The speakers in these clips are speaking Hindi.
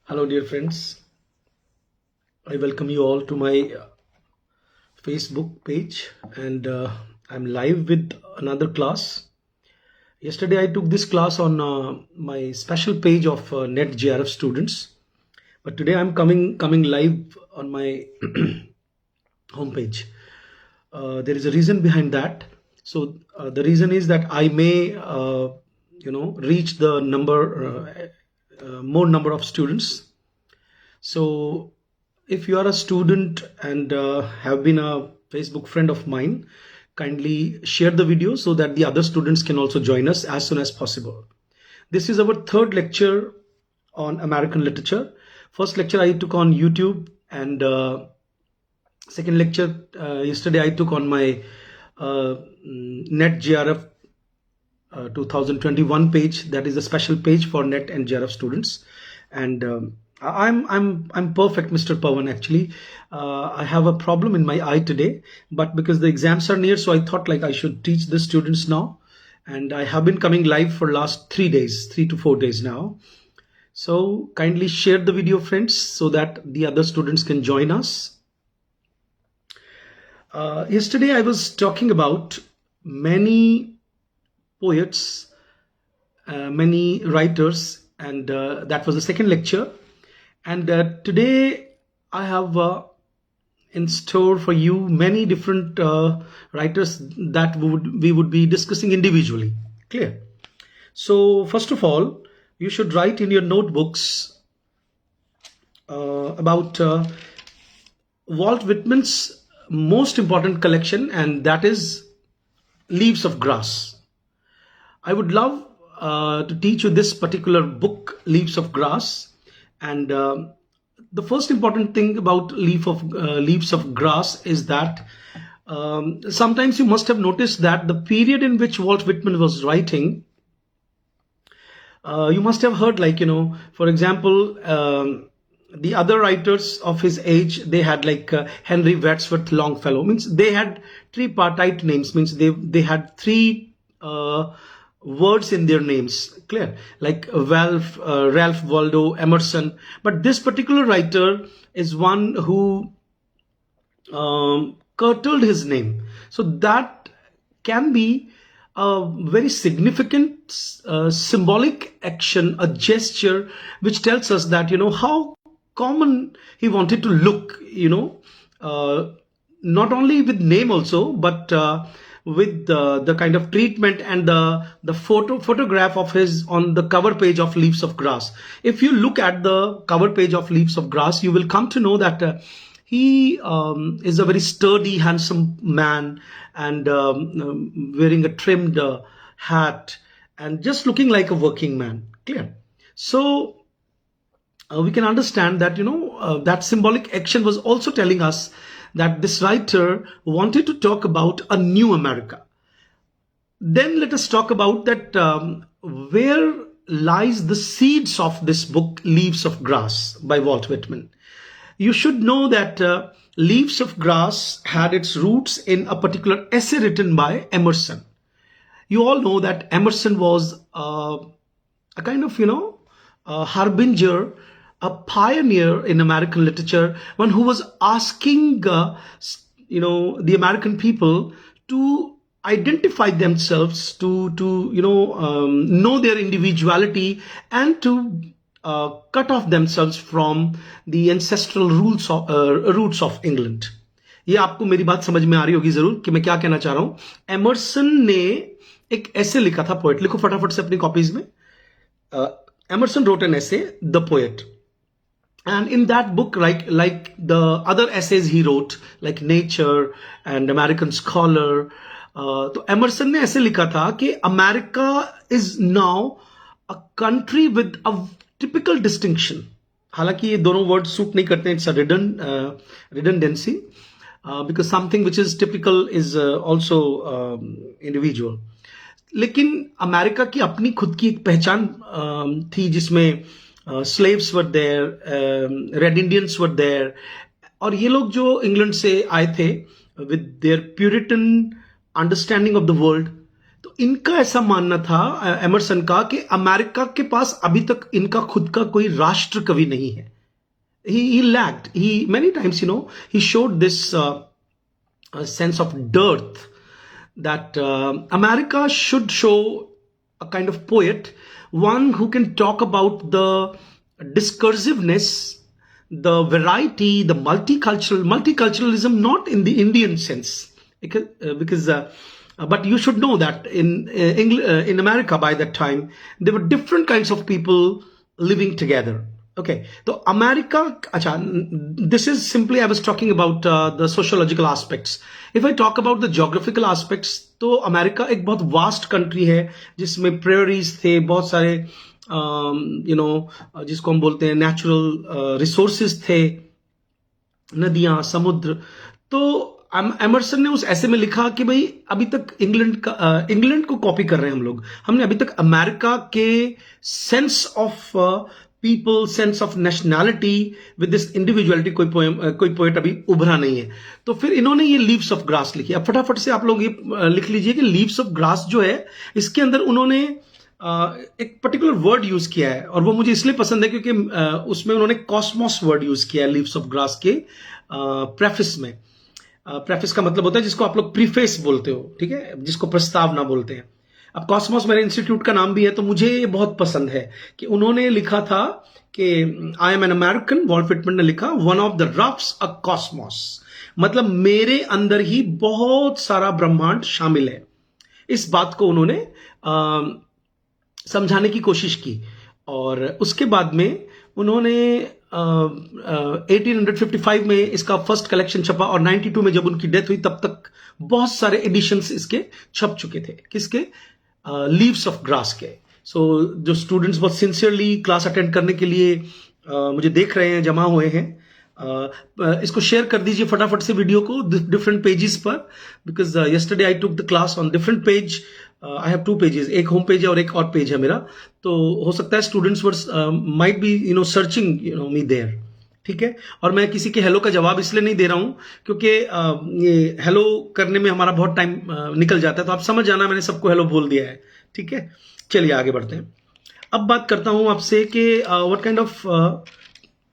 Hello, dear friends. I welcome you all to my Facebook page, and I'm live with another class. Yesterday, I took this class on my special page of NetGRF students, but today I'm coming live on my homepage. There is a reason behind that. So the reason is that I may, reach the more number of students. So if you are a student and have been a Facebook friend of mine, kindly share the video so that the other students can also join us as soon as possible. This is our third lecture on American literature. First lecture I took on YouTube, and second lecture yesterday I took on my NetGRF 2021 page. That is a special page for Net and GRF students. And I'm perfect, Mr. Pawan. Actually, I have a problem in my eye today, but because the exams are near, so I thought like I should teach the students now. And I have been coming live for last 3 days, 3 to 4 days now. So kindly share the video, friends, so that the other students can join us. Yesterday I was talking about many poets, many writers, and that was the second lecture. And today I have in store for you many different writers that we would be discussing individually. Clear? So first of all, you should write in your notebooks about Walt Whitman's most important collection, and that is Leaves of Grass. I would love to teach you this particular book, Leaves of Grass. And the first important thing about Leaves of Grass is that sometimes you must have noticed that the period in which Walt Whitman was writing, you must have heard, like, for example, the other writers of his age, they had like Henry Wadsworth Longfellow, means they had tripartite names, means they had three words in their names. Clear? Like Ralph Waldo Emerson. But this particular writer is one who curtailed his name. So that can be a very significant symbolic action, a gesture, which tells us that, how common he wanted to look, not only with name also, but with the kind of treatment and the photograph of his on the cover page of Leaves of Grass. If you look at the cover page of Leaves of Grass, you will come to know that he is a very sturdy, handsome man, and wearing a trimmed hat and just looking like a working man. Clear? So we can understand that, that symbolic action was also telling us that this writer wanted to talk about a new America. Then let us talk about that where lies the seeds of this book, Leaves of Grass by Walt Whitman. You should know that Leaves of Grass had its roots in a particular essay written by Emerson. You all know that Emerson was a kind of, a harbinger, a pioneer in American literature, one who was asking, the American people to identify themselves, to know their individuality, and to cut off themselves from the ancestral roots of England. ये आपको मेरी बात समझ में आ रही होगी जरूर कि मैं क्या कहना चाह रहा हूं. एमरसन ने एक ऐसे लिखा था, पोएट. लिखो फटाफट से अपनी कॉपीज में. Emerson wrote an essay, The Poet. And in that book, like the other essays he wrote, like Nature and American Scholar, तो एमरसन ने ऐसे लिखा था कि America is now a country with a typical distinction. हालांकि ये दोनों वर्ड सूट नहीं करते, it's a redundancy, because something which is typical is also individual. लेकिन अमेरिका की अपनी खुद की एक पहचान थी, जिसमें slaves were there, red Indians were there, और ये लोग जो इंग्लैंड से आए थे with their Puritan understanding of the world, तो इनका ऐसा मानना था एमरसन का कि अमेरिका के पास अभी तक इनका खुद का कोई राष्ट्र कवि नहीं है. He lacked. He many times, he showed this sense of dearth that America should show a kind of poet, one who can talk about the discursiveness, the variety, the multiculturalism, not in the Indian sense, because but you should know that in America by that time there were different kinds of people living together. Okay, so America, this is simply I was talking about the sociological aspects. If I talk about the geographical aspects, तो अमेरिका एक बहुत वास्ट कंट्री है जिसमें प्रेरीज थे, बहुत सारे जिसको हम बोलते हैं नेचुरल रिसोर्सेज थे, नदियां, समुद्र. तो एमरसन ने उस ऐसे में लिखा कि भाई अभी तक इंग्लैंड को कॉपी कर रहे हैं हम लोग. हमने अभी तक अमेरिका के sense of people, sense of nationality with this individuality कोई पोएट अभी उभरा नहीं है. तो फिर इन्होंने ये लीव्स ऑफ ग्रास लिखी. अब फटाफट से आप लोग ये लिख लीजिए कि लीव्स ऑफ ग्रास जो है, इसके अंदर उन्होंने एक पर्टिकुलर वर्ड यूज किया है, और वो मुझे इसलिए पसंद है क्योंकि उसमें उन्होंने कॉस्मोस वर्ड यूज किया है लीव्स ऑफ ग्रास के प्रेफिस में. प्रेफिस का मतलब होता है जिसको आप लोग प्रीफेस बोलते हो, ठीक है, जिसको प्रस्तावना बोलते हैं. अब कॉस्मोस मेरे इंस्टीट्यूट का नाम भी है, तो मुझे ये बहुत पसंद है कि उन्होंने लिखा था कि I am an American. Walt Whitman ने लिखा one of the roughs a kosmos, मतलब मेरे अंदर ही बहुत सारा ब्रह्मांड शामिल है. इस बात को उन्होंने समझाने की कोशिश की. और उसके बाद में उन्होंने 1855 में इसका फर्स्ट कलेक्शन छपा, और 92 में जब उनकी डेथ हुई तब तक बहुत सारे एडिशंस इसके छप चुके थे. किसके? लीव्स ऑफ ग्रास के. सो जो स्टूडेंट्स बहुत सिंसियरली क्लास अटेंड करने के लिए मुझे देख रहे हैं, जमा हुए हैं, इसको शेयर कर दीजिए फटाफट से वीडियो को डिफरेंट पेजेस पर, because yesterday I took the class on different page. I have 2 pages, एक होम पेज है और एक और पेज है मेरा. तो हो सकता है students were might be searching me there, ठीक है. और मैं किसी के हेलो का जवाब इसलिए नहीं दे रहा हूं क्योंकि ये हेलो करने में हमारा बहुत टाइम निकल जाता है, तो आप समझ जाना मैंने सबको हेलो बोल दिया है, ठीक है. चलिए आगे बढ़ते हैं. अब बात करता हूं आपसे कि व्हाट काइंड ऑफ,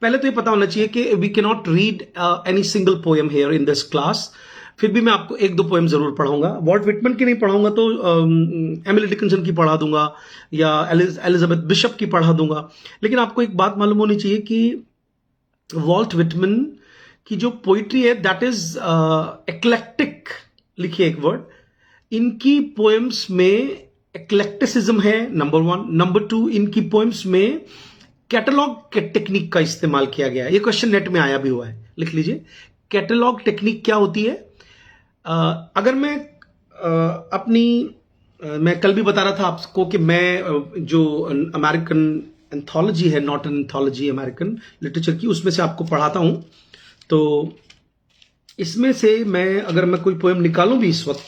पहले तो ये पता होना चाहिए कि we can not read any single poem here in this class. फिर भी मैं आपको 1-2 पोएम जरूर पढ़ाऊंगा. वॉल्ट व्हिटमैन की नहीं पढ़ाऊंगा तो एमिली डिकिंसन की पढ़ा दूंगा या एलिजाबेथ बिशप की पढ़ा दूंगा. लेकिन आपको एक बात मालूम होनी चाहिए कि वॉल्ट व्हिटमैन की जो पोइट्री है दैट इज एक्लेक्टिक. लिखिए एक वर्ड. इनकी पोएम्स में एक्लेक्टिसिज्म है, नंबर 1. नंबर 2, इनकी पोएम्स में कैटलॉग टेक्निक का इस्तेमाल किया गया है. ये क्वेश्चन नेट में आया भी हुआ है, लिख लीजिए. कैटलॉग टेक्निक क्या होती है? अगर मैं मैं कल भी बता रहा था आपको कि मैं जो अमेरिकन एंथोलॉजी है, not an anthology, American literature की, उसमें से आपको पढ़ाता हूं. तो इसमें से अगर मैं कोई पोएम निकालूं भी इस वक्त,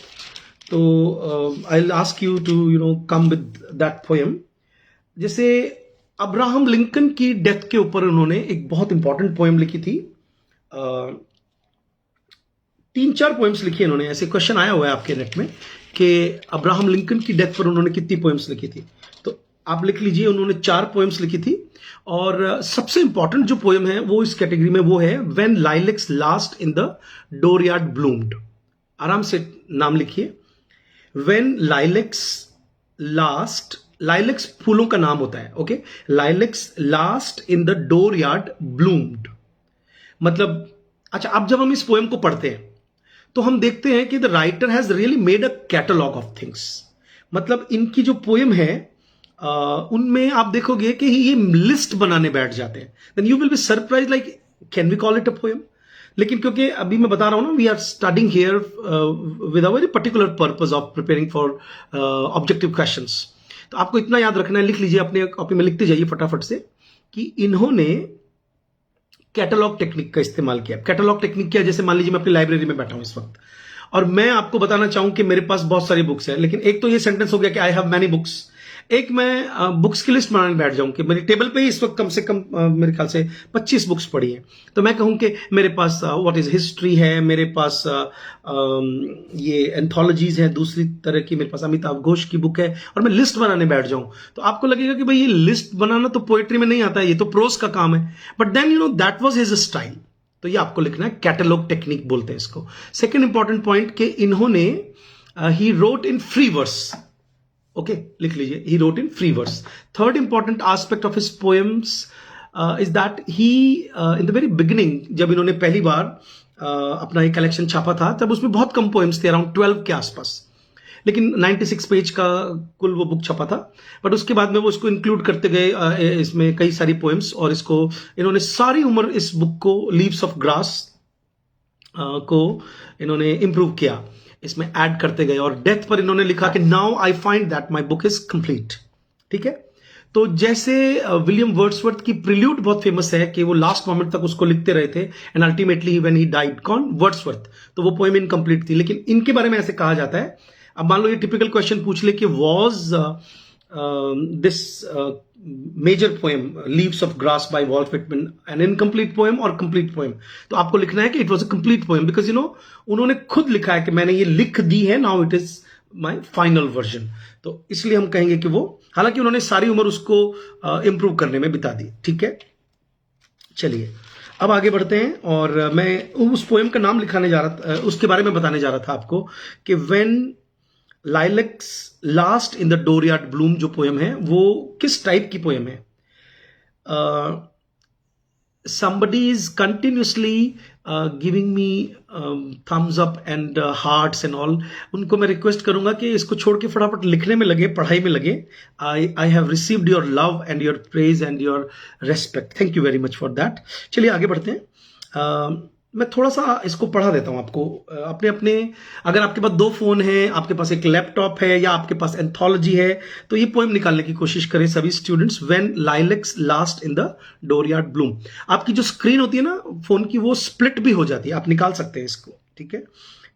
तो I will ask you to come with that poem. जैसे अब्राहम लिंकन की डेथ के ऊपर उन्होंने एक बहुत इंपॉर्टेंट पोएम लिखी थी. 3-4 पोएम्स लिखी इन्होंने. ऐसे क्वेश्चन आया हुआ है आपके नेट में कि अब्राहम लिंकन की डेथ पर उन्होंने कितनी पोएम्स लिखी थी. तो आप लिख लीजिए, उन्होंने 4 पोएम्स लिखी थी. और सबसे इंपॉर्टेंट जो पोएम है वो इस कैटेगरी में वो है when lilacs last in the dooryard bloomed. आराम से नाम लिखिए. व्हेन लाइलेक्स लास्ट, लाइलेक्स फूलों का नाम होता है, okay. Lilacs last in the dooryard bloomed, मतलब अच्छा, अब जब हम इस पोएम को पढ़ते हैं तो हम देखते हैं कि the writer has really made a catalogue of things. मतलब इनकी जो पोएम है उनमें आप देखोगे कि ये लिस्ट बनाने बैठ जाते हैं. Then you will be surprise like can we call it a poem. लेकिन क्योंकि अभी मैं बता रहा हूं ना, we are studying here with a very particular purpose of preparing for objective questions. तो आपको इतना याद रखना है, लिख लीजिए अपने कॉपी में, लिखते जाइए फटाफट से कि इन्होंने कैटलॉग टेक्निक का इस्तेमाल किया. कैटलॉग टेक्निक क्या? जैसे मान लीजिए मैं अपनी लाइब्रेरी में बैठा हूं इस वक्त और मैं आपको बताना चाहूं कि मेरे पास बहुत सारी बुक्स हैं, लेकिन एक तो ये सेंटेंस हो गया कि आई हैव मैनी बुक्स, एक मैं बुक्स की लिस्ट बनाने बैठ जाऊं कि मेरी टेबल पे ही इस वक्त कम से कम मेरे ख्याल से 25 बुक्स पढ़ी हैं, तो मैं कहूं कि मेरे पास व्हाट इज हिस्ट्री है, मेरे पास ये एंथोलॉजीज है, दूसरी तरह की मेरे पास अमिताभ घोष की बुक है, और मैं लिस्ट बनाने बैठ जाऊं, तो आपको लगेगा कि भाई ये लिस्ट बनाना तो पोएट्री में नहीं आता है, ये तो प्रोज का काम है। But then that was his style. तो ये आपको लिखना है, कैटलॉग टेक्निक बोलते हैं इसको। सेकेंड इंपॉर्टेंट पॉइंट कि इन्होंने he wrote in free verse. Okay, लिख लीजिए, he wrote in free verse. Third important aspect of his poems is that he in the very beginning, जब इन्होंने पहली बार अपना एक कलेक्शन छापा था, तब उसमें बहुत कम पोएम्स थे, अराउंड 12 के आसपास, लेकिन 96 पेज का कुल वो बुक छपा था। बट उसके बाद में वो इसको इंक्लूड करते गए, इसमें कई सारी पोएम्स, और इसको इन्होंने सारी उम्र इस बुक को लीव्स ऑफ ग्रास को इन्होंने इंप्रूव किया, इसमें ऐड करते गए, और डेथ पर इन्होंने लिखा कि now I find that my book is complete. ठीक है, तो जैसे विलियम वर्ड्सवर्थ की प्रिल्यूड बहुत फेमस है कि वो लास्ट मोमेंट तक उसको लिखते रहे थे, and ultimately when he died, कौन, वर्ड्सवर्थ, तो वो पोएम इनकम्प्लीट थी। लेकिन इनके बारे में ऐसे कहा जाता है, अब मान लो ये टिपिकल क्वेश्चन पूछ ले कि was this major poem Leaves of Grass by Walt Whitman an incomplete poem और कंप्लीट पोएम, तो आपको लिखना है कि it was a complete poem, because उन्होंने खुद लिखा है कि मैंने ये लिख दी है, now it is my final version. तो इसलिए हम कहेंगे कि वो, हालांकि उन्होंने सारी उम्र उसको इंप्रूव करने में बिता दी। ठीक है, चलिए अब आगे बढ़ते हैं, और मैं उस पोएम का नाम लिखाने जा रहा था, उसके बारे में बताने जा रहा था आपको कि when lilacs last in the dooryard bloom जो पोएम है वो किस टाइप की पोएम है। somebody is continuously giving me thumbs up and hearts and all, उनको मैं रिक्वेस्ट करूंगा कि इसको छोड़ के फटाफट लिखने में लगे, पढ़ाई में लगे। I have received your love and your praise and your respect, thank you very much for that। चलिए आगे बढ़ते हैं। मैं थोड़ा सा इसको पढ़ा देता हूं आपको, अपने अपने, अगर आपके पास 2 फोन हैं, आपके पास एक लैपटॉप है, या आपके पास एंथोलॉजी है, तो ये पोएम निकालने की कोशिश करें सभी students. When lilacs last in the dooryard bloom. आपकी जो स्क्रीन होती है ना फोन की, वो स्प्लिट भी हो जाती है, आप निकाल सकते हैं इसको। ठीक है,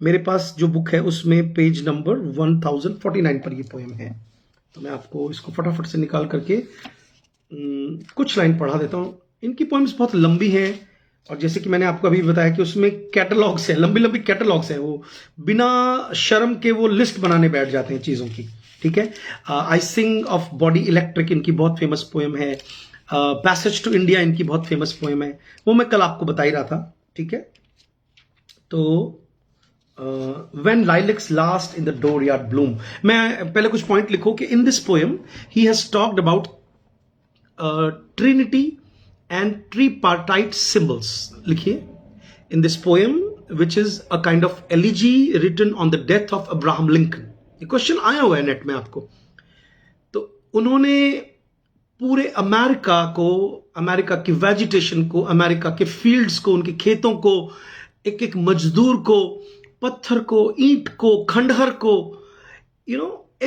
मेरे पास जो बुक है उसमें पेज नंबर 1049 पर ये पोएम है, तो मैं आपको इसको फटाफट से निकाल करके कुछ लाइन पढ़ा देता हूं। इनकी पोएम्स बहुत लंबी है, और जैसे कि मैंने आपको अभी बताया कि उसमें कैटलॉग्स है, लंबी लंबी कैटलॉग्स है, वो बिना शर्म के वो लिस्ट बनाने बैठ जाते हैं चीजों की। ठीक है, आई सिंग ऑफ बॉडी इलेक्ट्रिक इनकी बहुत फेमस पोएम है, पैसेज टू इंडिया इनकी बहुत फेमस पोएम है, वो मैं कल आपको बता ही रहा था। ठीक है, तो when lilacs last in the dooryard bloom, मैं पहले कुछ पॉइंट लिखो कि in this poem he has talked about trinity and tripartite symbols। लिखिए, in this poem which is a kind of elegy written on the death of Abraham Lincoln। ये क्वेश्चन आया हुआ है नेट में आपको। तो उन्होंने पूरे अमेरिका को, अमेरिका की वेजिटेशन को, अमेरिका के फील्ड्स को, उनके खेतों को, एक एक मजदूर को, पत्थर को, ईंट को, खंडहर को,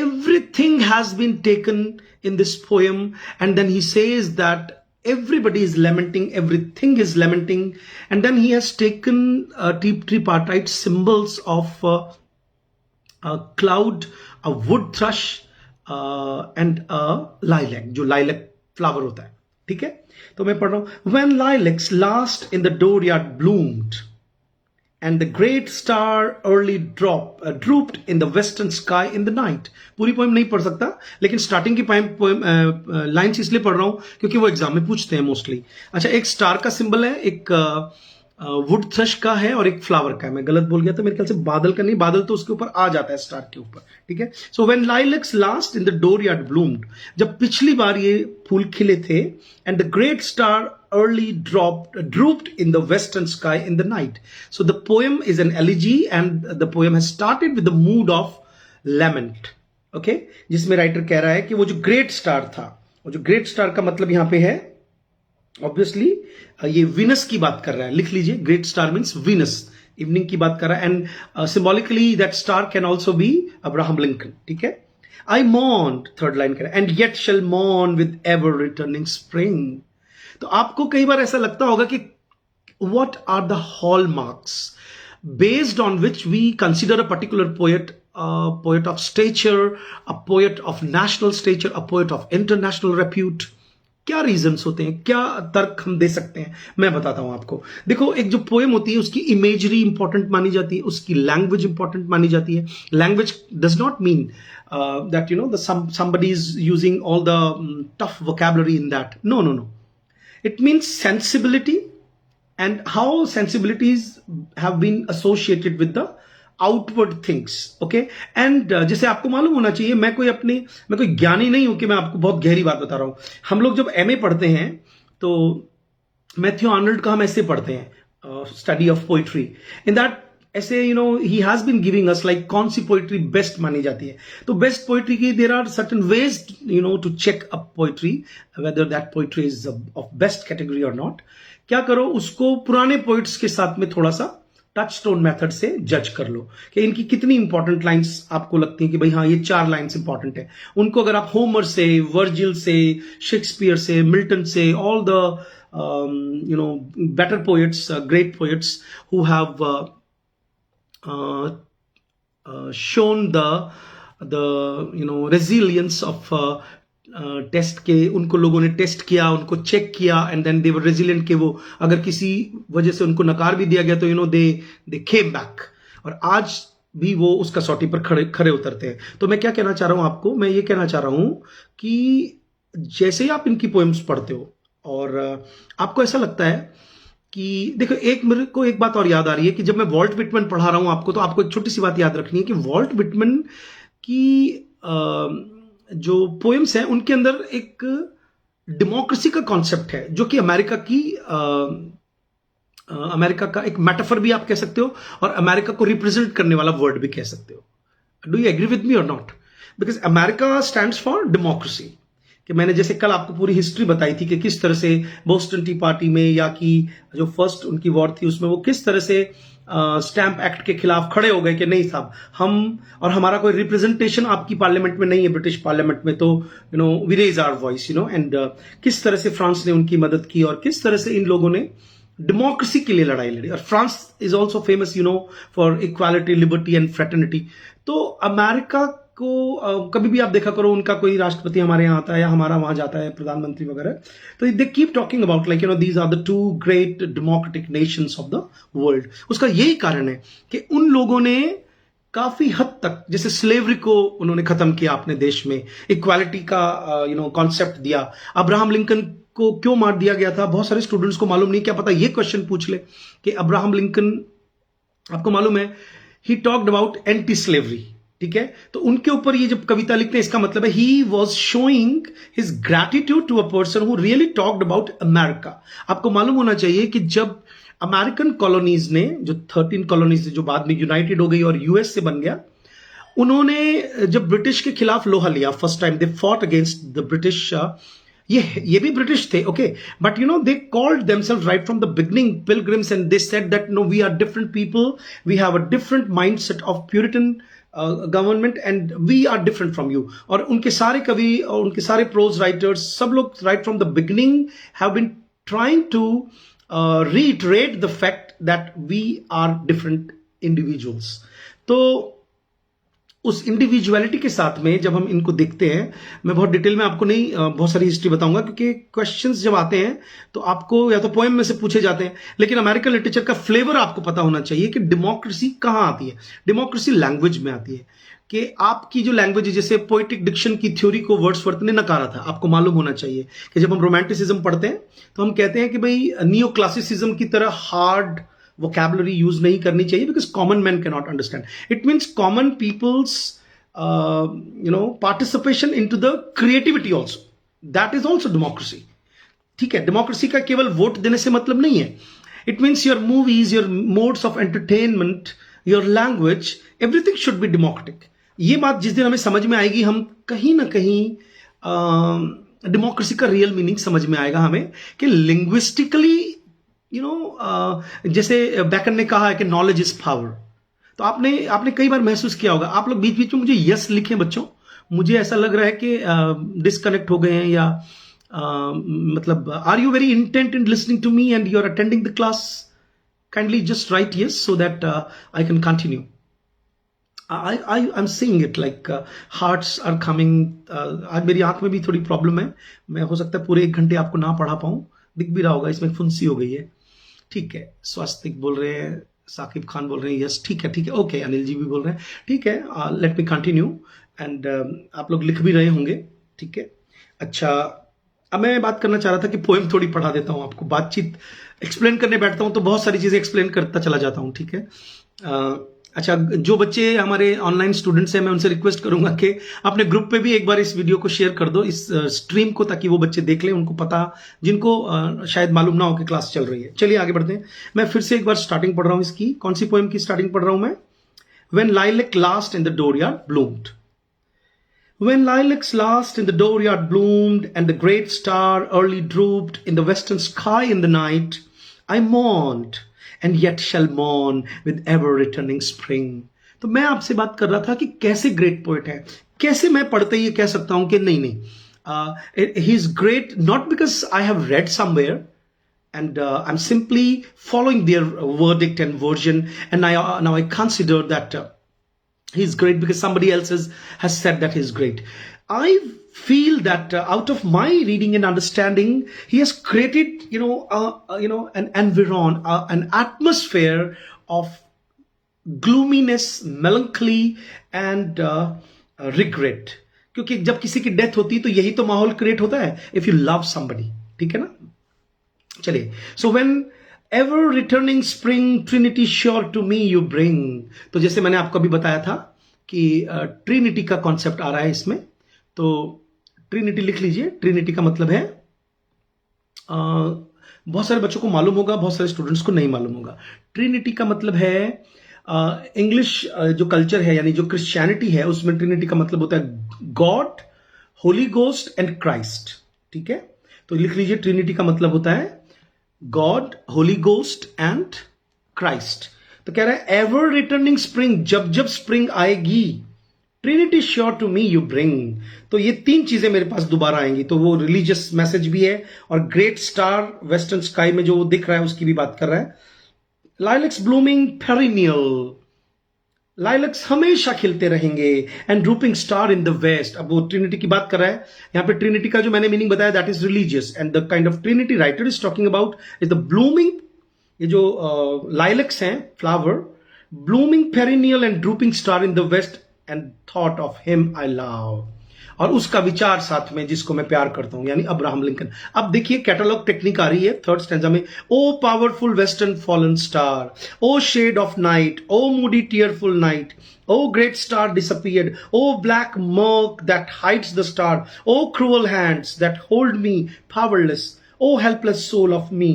everything has been taken in this poem, and then he says that everybody is lamenting, everything is lamenting, and then he has taken tripartite symbols of a cloud, a wood thrush and a lilac, जो lilac flower होता है। ठीक है, तो मैं पढ़ रहा हूं, when lilacs last in the dooryard bloomed and the great star early drooped in the western sky in the night। पूरी पोएम नहीं पढ़ सकता, लेकिन स्टार्टिंग की पोएम लाइन्स इसलिए पढ़ रहा हूं क्योंकि वो एग्जाम में पूछते हैं मोस्टली। अच्छा, एक स्टार का सिंबल है, एक वुड थ्रश का है, और एक फ्लावर का है। मैं गलत बोल गया था, मेरे ख्याल से बादल का नहीं, बादल तो उसके ऊपर आ जाता है स्टार के ऊपर। ठीक है, so when lilacs last in the dooryard bloomed, जब पिछली बार ये फूल खिले थे, and the great star early drooped in the western sky in the night। So the poem is an elegy, and the poem has started with the mood of lament। Okay, जिसमें राइटर कह रहा है कि वो जो ग्रेट स्टार था, वो जो ग्रेट स्टार का मतलब यहां पे है ऑब्वियसली ये वीनस की बात कर रहा है। लिख लीजिए, great star means Venus, evening की बात कर रहा है, and symbolically that star can also be Abraham Lincoln. ठीक है, आई मॉर्न, थर्ड लाइन कह रहा है, and yet shall mourn with ever returning spring. तो आपको कई बार ऐसा लगता होगा कि what are the hallmarks based on which we consider a particular poet poet of stature, a poet of national stature, a poet of international repute? क्या रीजंस होते हैं, क्या तर्क हम दे सकते हैं? मैं बताता हूं आपको। देखो, एक जो पोएम होती है उसकी इमेजरी इंपॉर्टेंट मानी जाती है, उसकी लैंग्वेज इंपॉर्टेंट मानी जाती है। Language does not mean that somebody is using all the tough vocabulary in that. No, no, no. It means sensibility and how sensibilities have been associated with the outward things. Okay, and जैसे आपको मालूम होना चाहिए, मैं कोई ज्ञानी नहीं हूं कि मैं आपको बहुत गहरी बात बता रहा हूं। हम लोग जब एमए पढ़ते हैं तो मैथ्यू आर्नल्ड का हम ऐसे पढ़ते हैं, study of poetry. In that essay he has been giving us like कौन सी पोइट्री बेस्ट मानी जाती है। तो बेस्ट पोइट्री की there are certain ways to check a poetry whether that poetry is of best category or not. क्या करो, उसको पुराने पोइट्स के साथ में थोड़ा सा टच स्टोन मेथड से जज कर लो कि इनकी कितनी इंपॉर्टेंट लाइंस आपको लगती हैं कि भाई हाँ ये 4 लाइंस इंपॉर्टेंट है। उनको अगर आप होमर से, वर्जिल से, शेक्सपियर से, मिल्टन से, all the better poets, great poets who have shown the resilience of test के, उनको लोगों ने टेस्ट किया, उनको चेक किया, and then they were resilient के वो अगर किसी वजह से उनको नकार भी दिया गया तो दे केम बैक, और आज भी वो उस कसौटी पर खड़े उतरते हैं। तो मैं क्या कहना चाह रहा हूं आपको, मैं ये कहना चाह रहा हूं कि जैसे ही आप इनकी पोएम्स पढ़ते हो और आपको ऐसा लगता है कि देखो, मेरे को एक बात और याद आ रही है कि जब मैं वॉल्ट विटमैन पढ़ा रहा हूं आपको, तो आपको एक छोटी सी बात याद रखनी है कि वॉल्ट विटमैन की जो पोएम्स हैं उनके अंदर एक डेमोक्रेसी का कॉन्सेप्ट है, जो कि अमेरिका का एक मेटाफर भी आप कह सकते हो और अमेरिका को रिप्रेजेंट करने वाला वर्ड भी कह सकते हो। Do you agree with me or not? Because America stands for democracy. कि मैंने जैसे कल आपको पूरी हिस्ट्री बताई थी कि किस तरह से बोस्टन टी पार्टी में, या कि जो फर्स्ट उनकी वॉर थी उसमें वो किस तरह से स्टैंप एक्ट के खिलाफ खड़े हो गए कि नहीं साहब, हम और हमारा कोई रिप्रेजेंटेशन आपकी पार्लियामेंट में नहीं है, ब्रिटिश पार्लियामेंट में, तो we raise our voice, and किस तरह से फ्रांस ने उनकी मदद की और किस तरह से इन लोगों ने डेमोक्रेसी के लिए लड़ाई लड़ी। और France is also famous for equality, liberty and fraternity. तो अमेरिका को कभी भी आप देखा करो, उनका कोई राष्ट्रपति हमारे यहाँ आता है या हमारा वहां जाता है प्रधानमंत्री वगैरह, तो they keep talking about like these are the 2 great democratic nations of the world. उसका यही कारण है कि उन लोगों ने काफी हद तक, जैसे स्लेवरी को उन्होंने खत्म किया अपने देश में, इक्वालिटी का कॉन्सेप्ट दिया। अब्राहम लिंकन को क्यों मार दिया गया था, बहुत सारे स्टूडेंट्स को मालूम नहीं, क्या पता ये क्वेश्चन पूछ ले कि अब्राहम लिंकन, आपको मालूम है, he talked about anti slavery, ठीक है? तो उनके ऊपर ये जब कविता लिखते हैं, इसका मतलब है he was showing his gratitude to a person who really talked about America. आपको मालूम होना चाहिए कि जब अमेरिकन कॉलोनीज ने, जो 13 कॉलोनीज जो बाद में यूनाइटेड हो गई और यूएस से बन गया, उन्होंने जब ब्रिटिश के खिलाफ लोहा लिया first time, they fought against the British. ये भी ब्रिटिश थे, okay, but they called themselves right from the beginning pilgrims, and they said that no, we are different people, we have a different mindset of Puritan government and we are different from you. और उनके सारे कवि और उनके सारे प्रोज राइटर्स, सब लोग right from the beginning have been trying to reiterate the fact that we are different individuals। तो उस इंडिविजुअलिटी के साथ में जब हम इनको देखते हैं, मैं बहुत डिटेल में आपको नहीं बहुत सारी हिस्ट्री बताऊंगा, क्योंकि क्वेश्चंस जब आते हैं तो आपको या तो पोएम में से पूछे जाते हैं, लेकिन अमेरिकन लिटरेचर का फ्लेवर आपको पता होना चाहिए कि डेमोक्रेसी कहां आती है। डेमोक्रेसी लैंग्वेज में आती है, कि आपकी जो लैंग्वेज है, जैसे पोएटिक डिक्शन की थ्योरी को वर्ड्सवर्थ ने नकारा था। आपको मालूम होना चाहिए कि जब हम रोमांटिसिज्म पढ़ते हैं तो हम कहते हैं कि भाई नियो क्लासिसिज्म की तरह हार्ड vocabulary यूज नहीं करनी चाहिए, because common man can not understand. It means common people's participation in to the creativity also, that is also democracy. ठीक है, डेमोक्रेसी का केवल वोट देने से मतलब नहीं है। It means your movies, your modes of entertainment, your language, everything should be democratic. ये बात जिस दिन हमें समझ में आएगी, हम कहीं ना कहीं डेमोक्रेसी का रियल मीनिंग समझ में आएगा हमें, कि लिंग्विस्टिकली जैसे बेकन ने कहा है कि नॉलेज इज पावर। तो आपने कई बार महसूस किया होगा, आप लोग बीच बीच में मुझे यस लिखें बच्चों, मुझे ऐसा लग रहा है कि डिस्कनेक्ट हो गए हैं, या मतलब are you very intent in listening to me and you are attending the class? Kindly just write yes so that I can continue. I'm seeing it like hearts are coming. आज मेरी आंख में भी थोड़ी प्रॉब्लम है, मैं हो सकता है पूरे 1 घंटे आपको ना पढ़ा पाऊं, दिख भी रहा होगा इसमें फुंसी हो गई है। ठीक है, स्वास्तिक बोल रहे हैं, साकिब खान बोल रहे हैं यस, ठीक है ठीक है, ओके, अनिल जी भी बोल रहे हैं, ठीक है, लेट मी कंटिन्यू। एंड आप लोग लिख भी रहे होंगे, ठीक है। अच्छा, अब मैं बात करना चाह रहा था कि पोएम थोड़ी पढ़ा देता हूं आपको, बातचीत एक्सप्लेन करने बैठता हूं तो बहुत सारी चीजें एक्सप्लेन करता चला जाता हूं, ठीक है। अच्छा, जो बच्चे हमारे ऑनलाइन स्टूडेंट्स हैं, मैं उनसे रिक्वेस्ट करूंगा कि अपने ग्रुप पे भी एक बार इस वीडियो को शेयर कर दो, इस स्ट्रीम को, ताकि वो बच्चे देख लें, उनको पता, जिनको शायद मालूम ना हो कि क्लास चल रही है। चलिए आगे बढ़ते हैं। मैं फिर से एक बार स्टार्टिंग पढ़ रहा हूं इसकी। कौन सी पोएम की स्टार्टिंग पढ़ रहा हूं मैं? When lilac last in the dooryard bloomed. When lilacs last in the dooryard bloomed, and the great star early drooped in the western sky in the night, I mourned, and yet shall mourn with ever returning spring. तो मैं आपसे बात कर रहा था कि कैसे ग्रेट पोएट है, कैसे मैं पढ़ते ही ये कह सकता हूं कि नहीं नहीं, he is great not because I have read somewhere and I'm simply following their verdict and version, and now I consider that he's great because somebody else has said that he's great. I feel that out of my reading and understanding, he has created, an an atmosphere of gloominess, melancholy and regret. क्योंकि जब किसी की डेथ होती है तो यही तो माहौल क्रिएट होता है, इफ यू लव समबडी, ठीक है ना। चलिए, so when ever returning spring trinity sure to me you bring. तो जैसे मैंने आपको अभी बताया था कि ट्रिनिटी का कॉन्सेप्ट आ रहा है इसमें, तो ट्रिनिटी लिख लीजिए। ट्रिनिटी का मतलब है, बहुत सारे बच्चों को मालूम होगा, बहुत सारे स्टूडेंट्स को नहीं मालूम होगा। ट्रिनिटी का मतलब है, इंग्लिश जो कल्चर है, यानी जो क्रिश्चियनिटी है, उसमें ट्रिनिटी का मतलब होता है God, Holi ghost and Christ, ठीक है। तो लिख लीजिए, ट्रिनिटी का मतलब होता है God, Holi ghost and Christ. तो कह रहा है एवर रिटर्निंग स्प्रिंग, जब जब स्प्रिंग आएगी, trinity sure to me you bring. तो ये 3 चीजें मेरे पास दोबारा आएंगी। तो वो रिलीजियस मैसेज भी है, और ग्रेट स्टार वेस्टर्न स्काई में जो वो दिख रहा है उसकी भी बात कर रहा है। लाइलक्स ब्लूमिंग पेरिनियल, लाइलक्स हमेशा खिलते रहेंगे, and drooping star in the west. अब वो ट्रिनिटी की बात कर रहा है यहां पे। ट्रिनिटी का जो मैंने मीनिंग बताया, that is religious, and the kind of trinity writer is talking about is the blooming, ये जो लाइलक्स हैं, flower, blooming perennial and drooping star in the west, and thought of him I love, और उसका विचार साथ में जिसको मैं प्यार करता हूं, यानी अब्राहम लिंकन। अब देखिए कैटलॉग टेक्निक आ रही है 3rd स्टैंजा में। O powerful western fallen star, O shade of night, O moody tearful night, O great star disappeared, O black murk that hides the star, O cruel hands that hold me powerless, O helpless soul of me,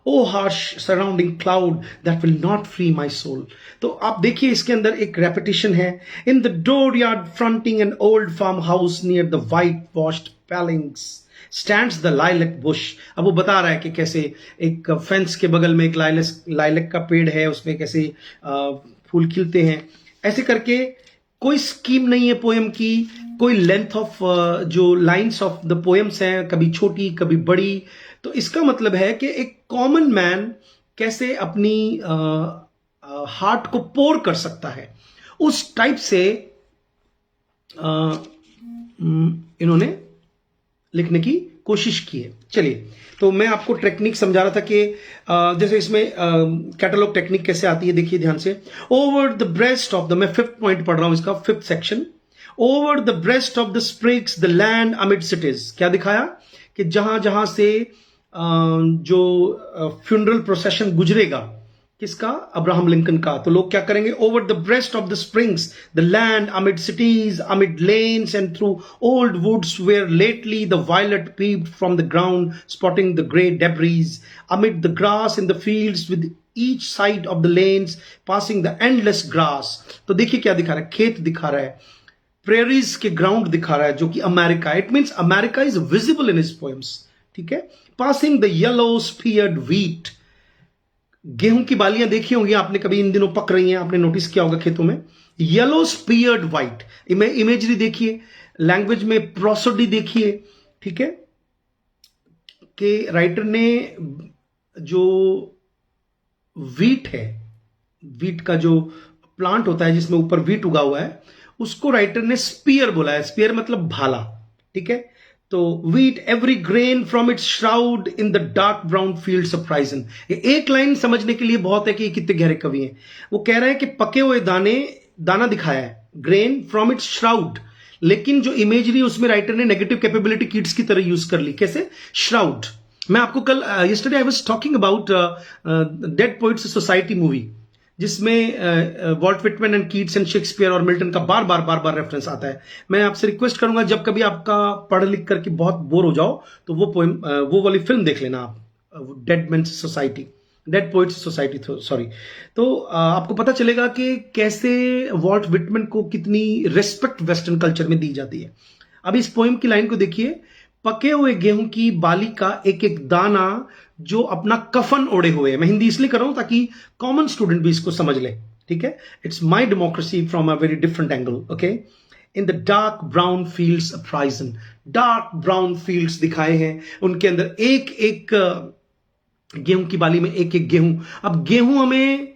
O harsh surrounding cloud that will not free my soul. तो आप देखिए इसके अंदर एक रेपिटेशन है। In the dooryard fronting an old farm house near the white washed palings stands the lilac bush. अब वो बता रहा है कि कैसे एक फेंस के बगल में एक लाइलक का पेड़ है, उसमें कैसे फूल खिलते हैं। ऐसे करके कोई स्कीम नहीं है पोएम की, कोई लेंथ ऑफ जो लाइंस ऑफ द पोएम्स हैं, कभी छोटी कभी बड़ी। तो इसका मतलब है कि एक कॉमन मैन कैसे अपनी हार्ट को पोर कर सकता है, उस टाइप से इन्होंने लिखने की कोशिश की है। चलिए, तो मैं आपको टेक्निक समझा रहा था कि जैसे इसमें कैटलॉग टेक्निक कैसे आती है, देखिए ध्यान से। Over the breast of the, मैं 5th पॉइंट पढ़ रहा हूं इसका, 5th section. Over the breast of the springs the land amid cities. क्या दिखाया कि जहां जहां से जो फ्यूनरल प्रोसेशन गुजरेगा, किसका? अब्राहम लिंकन का। तो लोग क्या करेंगे? Over the breast of the springs the land amid cities amid lanes and through old woods where lately the violet peeped from the ground spotting the grey debris amid the grass in the fields with each side of the lanes passing the endless grass. तो देखिए क्या दिखा रहा है, खेत दिखा रहा है, प्रेरीज के ग्राउंड दिखा रहा है, जो कि America, it means America is visible in his poems, ठीक है। पासिंग द येलो स्पीयर्ड व्हीट, गेहूं की बालियां देखी होंगी आपने कभी, इन दिनों पक रही हैं, आपने नोटिस किया होगा खेतों में। येलो स्पीयर्ड व्हाइट, इमेजरी देखिए, लैंग्वेज में प्रोसोडी देखिए, ठीक है, कि राइटर ने जो व्हीट है, व्हीट का जो प्लांट होता है जिसमें ऊपर वीट उगा हुआ है, उसको राइटर ने स्पीयर बोला है। स्पीयर मतलब भाला, ठीक है। तो wheat every grain from its shroud in the dark brown fields of horizon. एक लाइन समझने के लिए बहुत है कि ये कितने गहरे कवि हैं। वो कह रहे हैं कि पके हुए दाना दिखाया है, ग्रेन फ्रॉम इट्स श्राउड, लेकिन जो इमेजरी उसमें राइटर ने नेगेटिव कैपेबिलिटी किड्स की तरह यूज कर ली। कैसे? श्राउड। मैं आपको कल yesterday I was talking about Dead poets Society movie, जिसमें Walt Whitman and Keats and Shakespeare और मिल्टन का बार बार रेफरेंस आता है। मैं आपसे रिक्वेस्ट करूंगा, जब कभी आपका पढ़ लिख करके बहुत बोर हो जाओ तो वो पोएम, वो वाली फिल्म देख लेना आप, dead men's society, dead poets society, sorry. तो आपको पता चलेगा कि कैसे वॉल्ट विटमैन को कितनी रेस्पेक्ट वेस्टर्न कल्चर में दी जाती है। अब इस पोएम की लाइन को देखिए, पके हुए गेहूं की बाली का एक एक दाना जो अपना कफन ओढ़े हुए है। मैं हिंदी इसलिए कर रहा हूं ताकि कॉमन स्टूडेंट भी इसको समझ ले, ठीक है। It's my democracy from a very different angle, okay. In the dark brown fields of horizon, dark brown fields दिखाए हैं, उनके अंदर एक एक गेहूं की बाली में एक एक गेहूं। अब गेहूं हमें,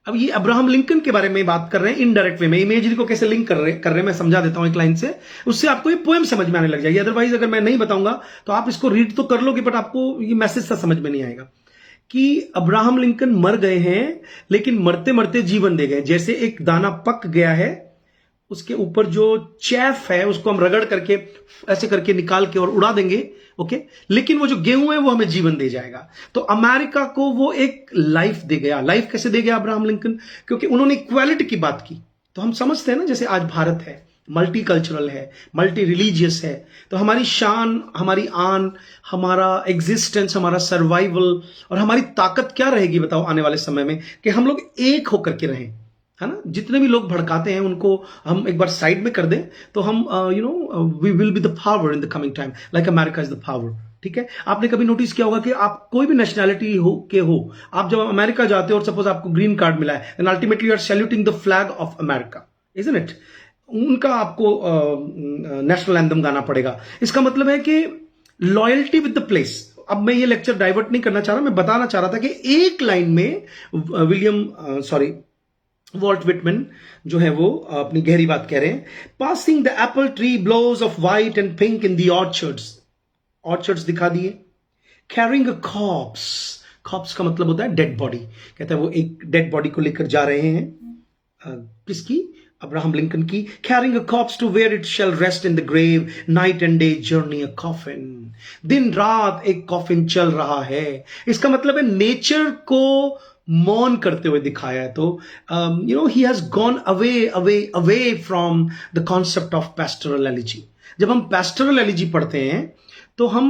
अब ये अब्राहम लिंकन के बारे में बात कर रहे हैं इनडायरेक्ट वे में, इमेजरी को कैसे लिंक कर रहे हैं मैं समझा देता हूं एक लाइन से, उससे आपको ये पोएम समझ में आने लग जाएगी। अदरवाइज अगर मैं नहीं बताऊंगा तो आप इसको रीड तो कर लोगे, बट आपको ये मैसेज सा समझ में नहीं आएगा कि अब्राहम लिंकन मर गए हैं, लेकिन मरते मरते जीवन दे गए। जैसे एक दाना पक गया है, उसके ऊपर जो चैफ है उसको हम रगड़ करके ऐसे करके निकाल के और उड़ा देंगे, ओके, लेकिन वो जो गेहूं है वो हमें जीवन दे जाएगा। तो अमेरिका को वो एक लाइफ दे गया। लाइफ कैसे दे गया अब्राहम लिंकन? क्योंकि उन्होंने इक्वालिटी की बात की। तो हम समझते हैं ना, जैसे आज भारत है, मल्टी कल्चरल है, मल्टी रिलीजियस है, तो हमारी शान, हमारी आन, हमारा एग्जिस्टेंस, हमारा सर्वाइवल और हमारी ताकत क्या रहेगी बताओ आने वाले समय में, कि हम लोग एक होकर के रहें, है ना। जितने भी लोग भड़काते हैं उनको हम एक बार साइड में कर दें, तो हम we will be the power in the coming time, like America is the power, ठीक है। आपने कभी नोटिस किया होगा कि आप कोई भी नेशनैलिटी हो, आप जब अमेरिका जाते हो और सपोज आपको ग्रीन कार्ड मिला है, and ultimately you are saluting the flag of America, isn't it? उनका आपको नेशनल एंथम गाना पड़ेगा। इसका मतलब है कि लॉयल्टी विद द प्लेस। अब मैं ये लेक्चर डाइवर्ट नहीं करना चाह रहा, मैं बताना चाह रहा था कि एक लाइन में वॉल्ट विटमैन जो है वो अपनी गहरी बात कह रहे हैं। Passing the apple tree blows off white and pink in the orchards दिखा दिए। कैरिंग अ कॉर्प्स का मतलब होता है डेड बॉडी। कहता है वो एक डेड बॉडी को लेकर जा रहे हैं, किसकी? अब्राहम लिंकन की। Carrying a corpse to where it shall rest in the grave, night and day journey a coffin. दिन रात एक कॉफिन चल रहा है। इसका मतलब है नेचर को मौन करते हुए दिखाया है। तो he has gone away from the concept of pastoral elegy. जब हम पैस्टोरल एलिजी पढ़ते हैं तो हम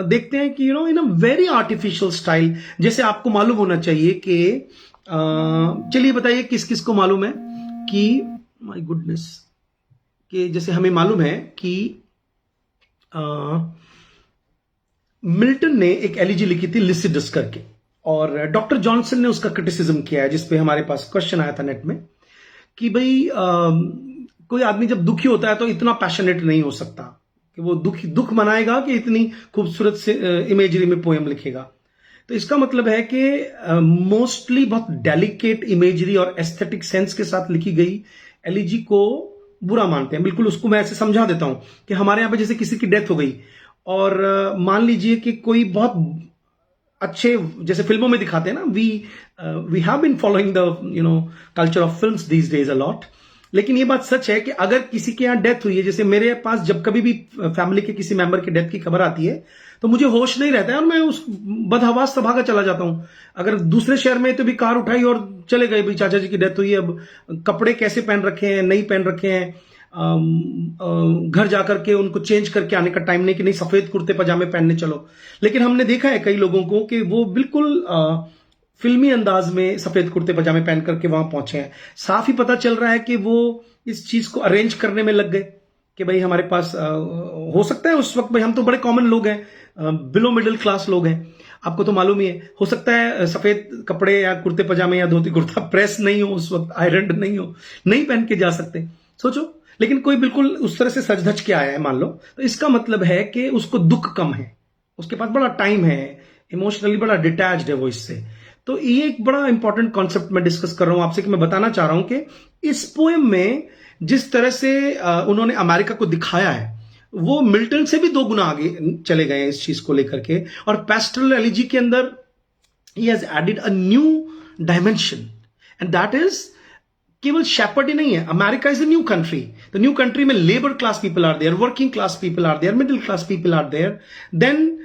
देखते हैं कि इन अ वेरी आर्टिफिशियल स्टाइल, जैसे आपको मालूम होना चाहिए कि चलिए बताइए किस किस को मालूम है कि माय गुडनेस, कि जैसे हमें मालूम है कि मिल्टन ने एक एलिजी लिखी थी लिसिडस करके, और डॉक्टर जॉनसन ने उसका क्रिटिसिज्म किया है, जिसपे हमारे पास क्वेश्चन आया था नेट में कि भाई कोई आदमी जब दुखी होता है तो इतना पैशनेट नहीं हो सकता कि वो दुख मनाएगा कि इतनी खूबसूरत से इमेजरी में पोएम लिखेगा। तो इसका मतलब है कि मोस्टली बहुत डेलिकेट इमेजरी और एस्थेटिक सेंस के साथ लिखी गई एलिजी को बुरा मानते हैं। बिल्कुल उसको मैं ऐसे समझा देता हूं कि हमारे यहां पे जैसे किसी की डेथ हो गई और मान लीजिए कि कोई बहुत अच्छे, जैसे फिल्मों में दिखाते हैं ना, we have been following the culture of films these days a lot. लेकिन ये बात सच है कि अगर किसी के यहाँ डेथ हुई है, जैसे मेरे पास जब कभी भी फैमिली के किसी मेंबर की डेथ की खबर आती है तो मुझे होश नहीं रहता है और मैं उस बदहवास से भागा चला जाता हूं। अगर दूसरे शहर में तो भी कार उठाई और चले गए, भाई चाचा जी की डेथ हुई है, अब कपड़े कैसे पहन रखे हैं, नहीं पहन रखे हैं, घर जाकर के उनको चेंज करके आने का टाइम नहीं कि नहीं सफेद कुर्ते पजामे पहनने चलो। लेकिन हमने देखा है कई लोगों को कि वो बिल्कुल फिल्मी अंदाज में सफेद कुर्ते पजामे पहन करके वहां पहुंचे हैं। साफ ही पता चल रहा है कि वो इस चीज को अरेंज करने में लग गए कि भाई हमारे पास हो सकता है उस वक्त, भाई हम तो बड़े कॉमन लोग हैं, बिलो मिडिल क्लास लोग हैं, आपको तो मालूम ही है, हो सकता है सफेद कपड़े या कुर्ते पजामे या धोती कुर्ता प्रेस नहीं हो उस वक्त, आयरन नहीं हो, नहीं पहन के जा सकते, सोचो। लेकिन कोई बिल्कुल उस तरह से सज धज के आया है मान लो, तो इसका मतलब है कि उसको दुख कम है, उसके पास बड़ा टाइम है, इमोशनली बड़ा डिटैच्ड है वो इससे। तो ये एक बड़ा इंपॉर्टेंट कॉन्सेप्ट मैं डिस्कस कर रहा हूं आपसे, कि मैं बताना चाह रहा हूं कि इस पोएम में जिस तरह से उन्होंने अमेरिका को दिखाया है, वो मिल्टन से भी 2 गुना आगे चले गए हैं इस चीज को लेकर के। और पेस्टरल एलिजी के अंदर he has added a new dimension, and that is केवल शेपर्ड ही नहीं है। America is a new country, the new country में labour class people are there, working class people are there, middle class people are there. Then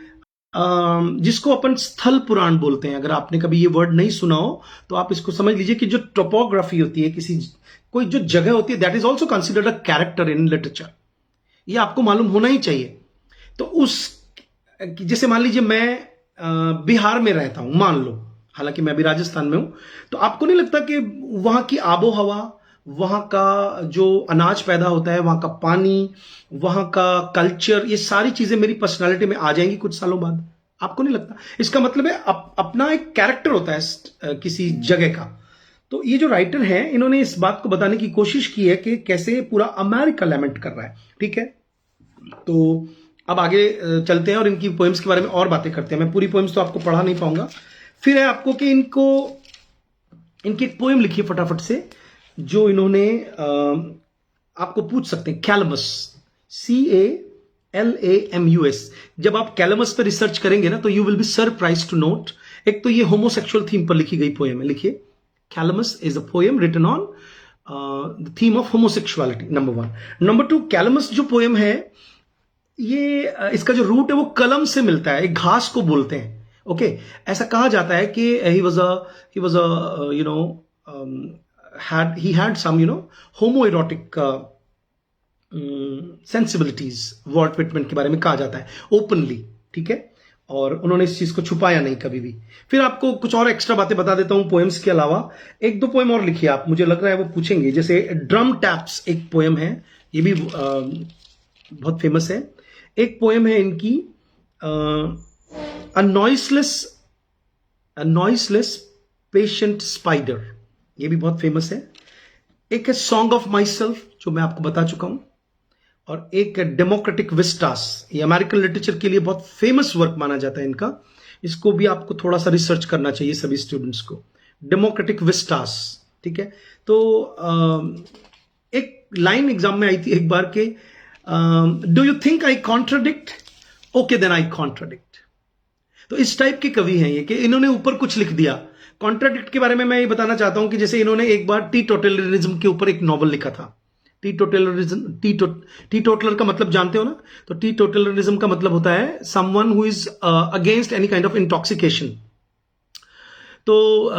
जिसको अपन स्थल पुराण बोलते हैं, अगर आपने कभी ये वर्ड नहीं सुना हो तो आप इसको समझ लीजिए कि जो टोपोग्राफी होती है, किसी कोई जो जगह होती है, that is also considered a character in literature. ये आपको मालूम होना ही चाहिए। तो उस जैसे मान लीजिए मैं बिहार में रहता हूं, मान लो, हालांकि मैं अभी राजस्थान में हूं, तो आपको नहीं लगता कि वहां की आबो हवा, वहां का जो अनाज पैदा होता है, वहां का पानी, वहां का कल्चर, ये सारी चीजें मेरी पर्सनालिटी में आ जाएंगी कुछ सालों बाद? आपको नहीं लगता? इसका मतलब है अपना एक कैरेक्टर होता है किसी जगह का। तो ये जो राइटर है, इन्होंने इस बात को बताने की कोशिश की है कि कैसे पूरा अमेरिका लैमेंट कर रहा है। ठीक है, तो अब आगे चलते हैं और इनकी पोएम्स के बारे में और बातें करते हैं। मैं पूरी पोएम्स तो आपको पढ़ा नहीं पाऊंगा। फिर है आपको कि इनकी एक पोएम लिखी है फटाफट से, जो इन्होंने आपको पूछ सकते हैं, कैलमस, CALAMUS। जब आप कैलमस पर रिसर्च करेंगे ना, तो you will be surprise to note, एक तो ये होमोसेक्सुअल थीम पर लिखी गई पोएम है। लिखिए, Calamus is a poem written on the theme of homosexuality, number 1। Number 2, Calamus जो पोएम है, ये इसका जो रूट है वो कलम से मिलता है, एक घास को बोलते हैं। ओके, ऐसा कहा जाता है कि he was a you know he had some homoerotic sensibilities, Walt Whitman के बारे में कहा जाता है ओपनली। ठीक है, और उन्होंने इस चीज को छुपाया नहीं कभी भी। फिर आपको कुछ और एक्स्ट्रा बातें बता देता हूं पोएम्स के अलावा। 1-2 पोएम और लिखिए आप, मुझे लग रहा है वो पूछेंगे। जैसे ड्रम टैप्स एक पोएम है, ये भी बहुत फेमस है। एक पोएम है इनकी A noiseless patient spider, ये भी बहुत फेमस है। एक है सॉन्ग ऑफ माई सेल्फ, जो मैं आपको बता चुका हूं। और एक है डेमोक्रेटिक विस्टास, ये अमेरिकन लिटरेचर के लिए बहुत फेमस वर्क माना जाता है इनका। इसको भी आपको थोड़ा सा रिसर्च करना चाहिए सभी स्टूडेंट्स को, डेमोक्रेटिक विस्टास। ठीक है, तो एक लाइन एग्जाम में आई थी एक बार के, do you think I contradict, okay then I contradict. तो इस टाइप के कवि हैं ये, कि इन्होंने ऊपर कुछ लिख दिया। कॉन्ट्राडिक्ट के बारे में मैं ये बताना चाहता हूं कि जैसे इन्होंने एक बार टीटोटलरिज्म के ऊपर एक नॉवल लिखा था। टीटोटलर का मतलब जानते हो ना? तो टीटोटलरिज्म का मतलब होता है someone who is against any kind of intoxication. तो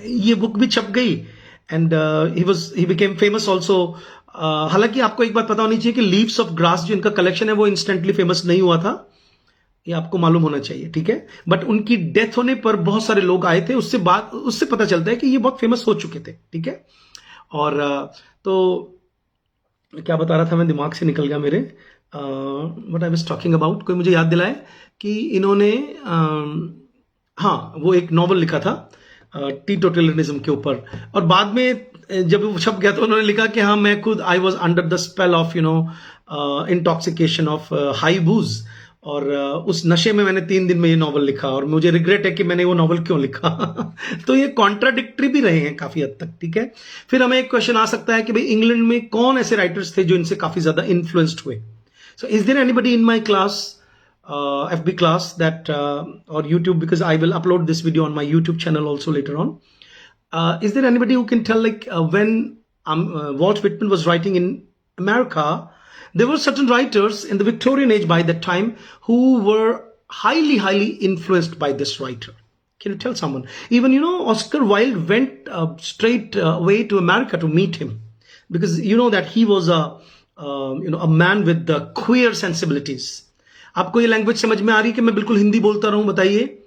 ये बुक भी छप गई and he became famous also. हालांकि आपको एक बात पता होनी चाहिए कि लीव्स ऑफ ग्रास जो इनका कलेक्शन है वो इंस्टेंटली फेमस नहीं हुआ था, ये आपको मालूम होना चाहिए। ठीक है, बट उनकी डेथ होने पर बहुत सारे लोग आए थे, उससे पता चलता है कि ये बहुत फेमस हो चुके थे। ठीक है, और तो क्या बता रहा था मैं, दिमाग से निकल गया मेरे। What I was talking about, कोई मुझे याद दिलाए कि इन्होंने हाँ, वो एक नॉवल लिखा था टीटोटलिज्म के ऊपर, और बाद में जब वो छप गया तो उन्होंने लिखा कि हाँ, मैं खुद I was under the spell of intoxication of high booze, और उस नशे में मैंने 3 दिन में ये नॉवल लिखा, और मुझे रिग्रेट है कि मैंने वो नॉवल क्यों लिखा। तो ये कॉन्ट्राडिक्टरी भी रहे हैं काफी हद तक। ठीक है, फिर हमें एक क्वेश्चन आ सकता है कि भाई इंग्लैंड में कौन ऐसे राइटर्स थे जो इनसे काफी ज्यादा इन्फ्लुएंस्ड हुए। So is there anybody in my class, FB class, that or YouTube, because I will upload this video on my YouTube channel also later on. Is there anybody who can tell, like, when Walt Whitman was writing in America, there were certain writers in the Victorian age by that time who were highly influenced by this writer? Can you tell someone? Even, Oscar Wilde went straight away to America to meet him, because you know that he was a man with the queer sensibilities. आपको ये लैंग्वेज समझ में आ रही है कि मैं बिल्कुल हिंदी बोलता रहूं? बताइए।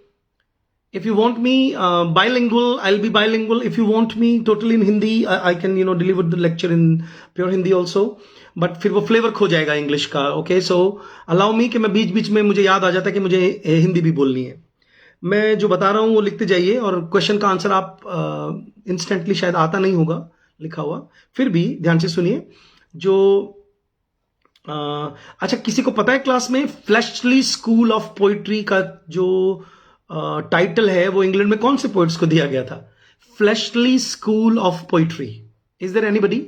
If you want me bilingual, I will be bilingual. If you want me totally in Hindi, I can deliver the lecture in pure Hindi also, but फिर वो फ्लेवर खो जाएगा इंग्लिश का. ओके, सो अलाउ मी कि मैं बीच बीच में मुझे याद आ जाता है कि मुझे हिंदी भी बोलनी है. मैं जो बता रहा हूं वो लिखते जाइए, और क्वेश्चन का आंसर आप इंस्टेंटली शायद आता नहीं होगा लिखा हुआ, फिर भी ध्यान से सुनिए. जो अच्छा, किसी को पता है क्लास में फ्लैशली स्कूल ऑफ पोइट्री का जो टाइटल है वो इंग्लैंड में कौन से पोइट्स को दिया गया था? Fleshly school of poetry. Is there anybody?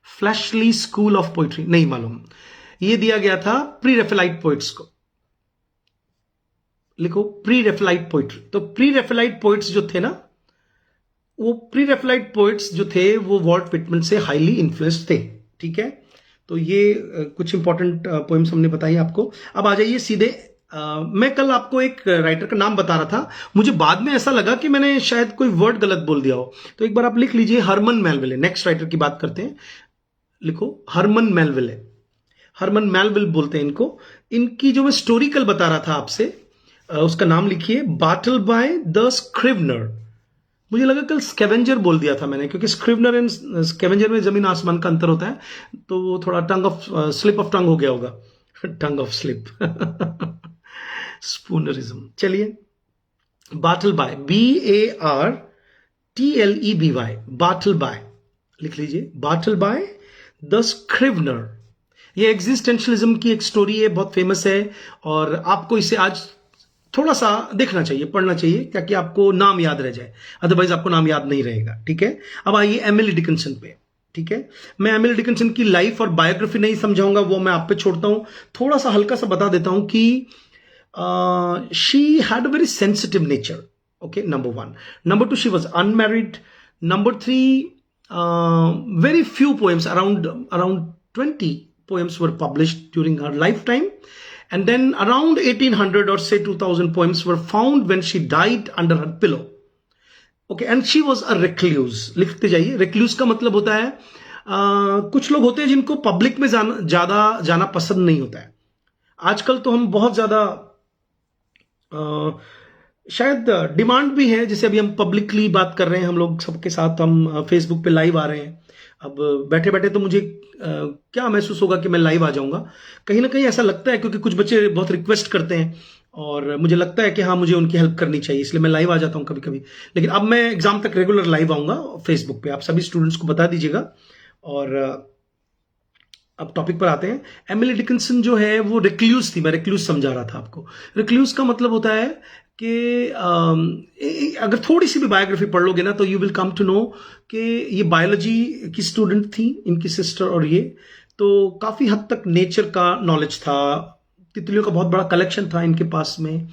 Fleshly school of poetry नहीं मालूम। ये दिया गया था प्री रेफेलाइट पोइट्स को। लिखो प्री रेफेलाइट पोइट्री। तो प्री रेफेलाइट पोइट्स जो थे ना, वो प्री रेफेलाइट पोइट्स जो थे वो वॉल्ट विटमैन से हाईली इन्फ्लुएंस्ड थे। ठीक है, तो ये कुछ इंपॉर्टेंट पोएम्स हमने बताई आपको। अब आ जाइए सीधे, मैं कल आपको एक राइटर का नाम बता रहा था, मुझे बाद में ऐसा लगा कि मैंने शायद कोई वर्ड गलत बोल दिया हो, तो एक बार आप लिख लीजिए, हरमन मेलविले। नेक्स्ट राइटर की बात करते हैं, लिखो हरमन मेलविले। हरमन मेलविल बोलते हैं इनको। इनकी जो मैं स्टोरी कल बता रहा था आपसे, उसका नाम लिखिए, बैटल बाय द स्क्रिवनर। मुझे लगा कल स्कैवेंजर बोल दिया था मैंने, क्योंकि स्क्रिवनर एंड स्कैवेंजर में जमीन आसमान का अंतर होता है, तो वो थोड़ा tongue of slip of tongue हो गया होगा। Tongue of slip spoonerism. चलिए, Bartleby, BARTLEBY, Bartleby लिख लीजिए, बैटल बाय द स्क्रिवनर। ये एग्जिस्टेंशियलिज्म की एक स्टोरी है, बहुत फेमस है, और आपको इसे आज थोड़ा सा देखना चाहिए, पढ़ना चाहिए, ताकि आपको नाम याद रह जाए, अदरवाइज आपको नाम याद नहीं रहेगा। ठीक है, अब आइए एमिली डिकिंसन पे। ठीक है, मैं एमिली डिकिंसन की लाइफ और बायोग्राफी नहीं समझाऊंगा, वो मैं आप पे छोड़ता हूं। थोड़ा सा हल्का सा बता देता हूं कि she had a very sensitive nature. Okay, number 1। Number 2, she was unmarried. Number 3, very few poems, around 20 poems were published during her lifetime, and then around 1800 or say 2000 poems were found when she died under her pillow. Okay, and she was a recluse. लिखते जाइए, recluse का मतलब होता है कुछ लोग होते हैं जिनको पब्लिक में ज्यादा जाना पसंद नहीं होता है। आजकल तो हम बहुत ज्यादा शायद डिमांड भी है, जैसे अभी हम पब्लिकली बात कर रहे हैं, हम लोग सबके साथ, हम फेसबुक पे लाइव आ रहे हैं। अब बैठे बैठे तो मुझे क्या महसूस होगा कि मैं लाइव आ जाऊंगा, कहीं ना कहीं ऐसा लगता है, क्योंकि कुछ बच्चे बहुत रिक्वेस्ट करते हैं और मुझे लगता है कि हाँ, मुझे उनकी हेल्प करनी चाहिए, इसलिए मैं लाइव आ जाता हूं कभी कभी। लेकिन अब मैं एग्जाम तक रेगुलर लाइव आऊंगा फेसबुक पे, आप सभी स्टूडेंट्स को बता दीजिएगा। और अब टॉपिक पर आते हैं। एमिली डिकिंसन जो है वो रिक्लूस थी, मैं रिक्लूस समझा रहा था आपको। रिक्लूस का मतलब होता है कि अगर थोड़ी सी भी बायोग्राफी पढ़ लोगे ना, तो you will come to know कि ये बायोलॉजी की स्टूडेंट थी, इनकी सिस्टर, और ये तो काफी हद तक नेचर का नॉलेज था, तितलियों का बहुत बड़ा कलेक्शन था इनके पास में।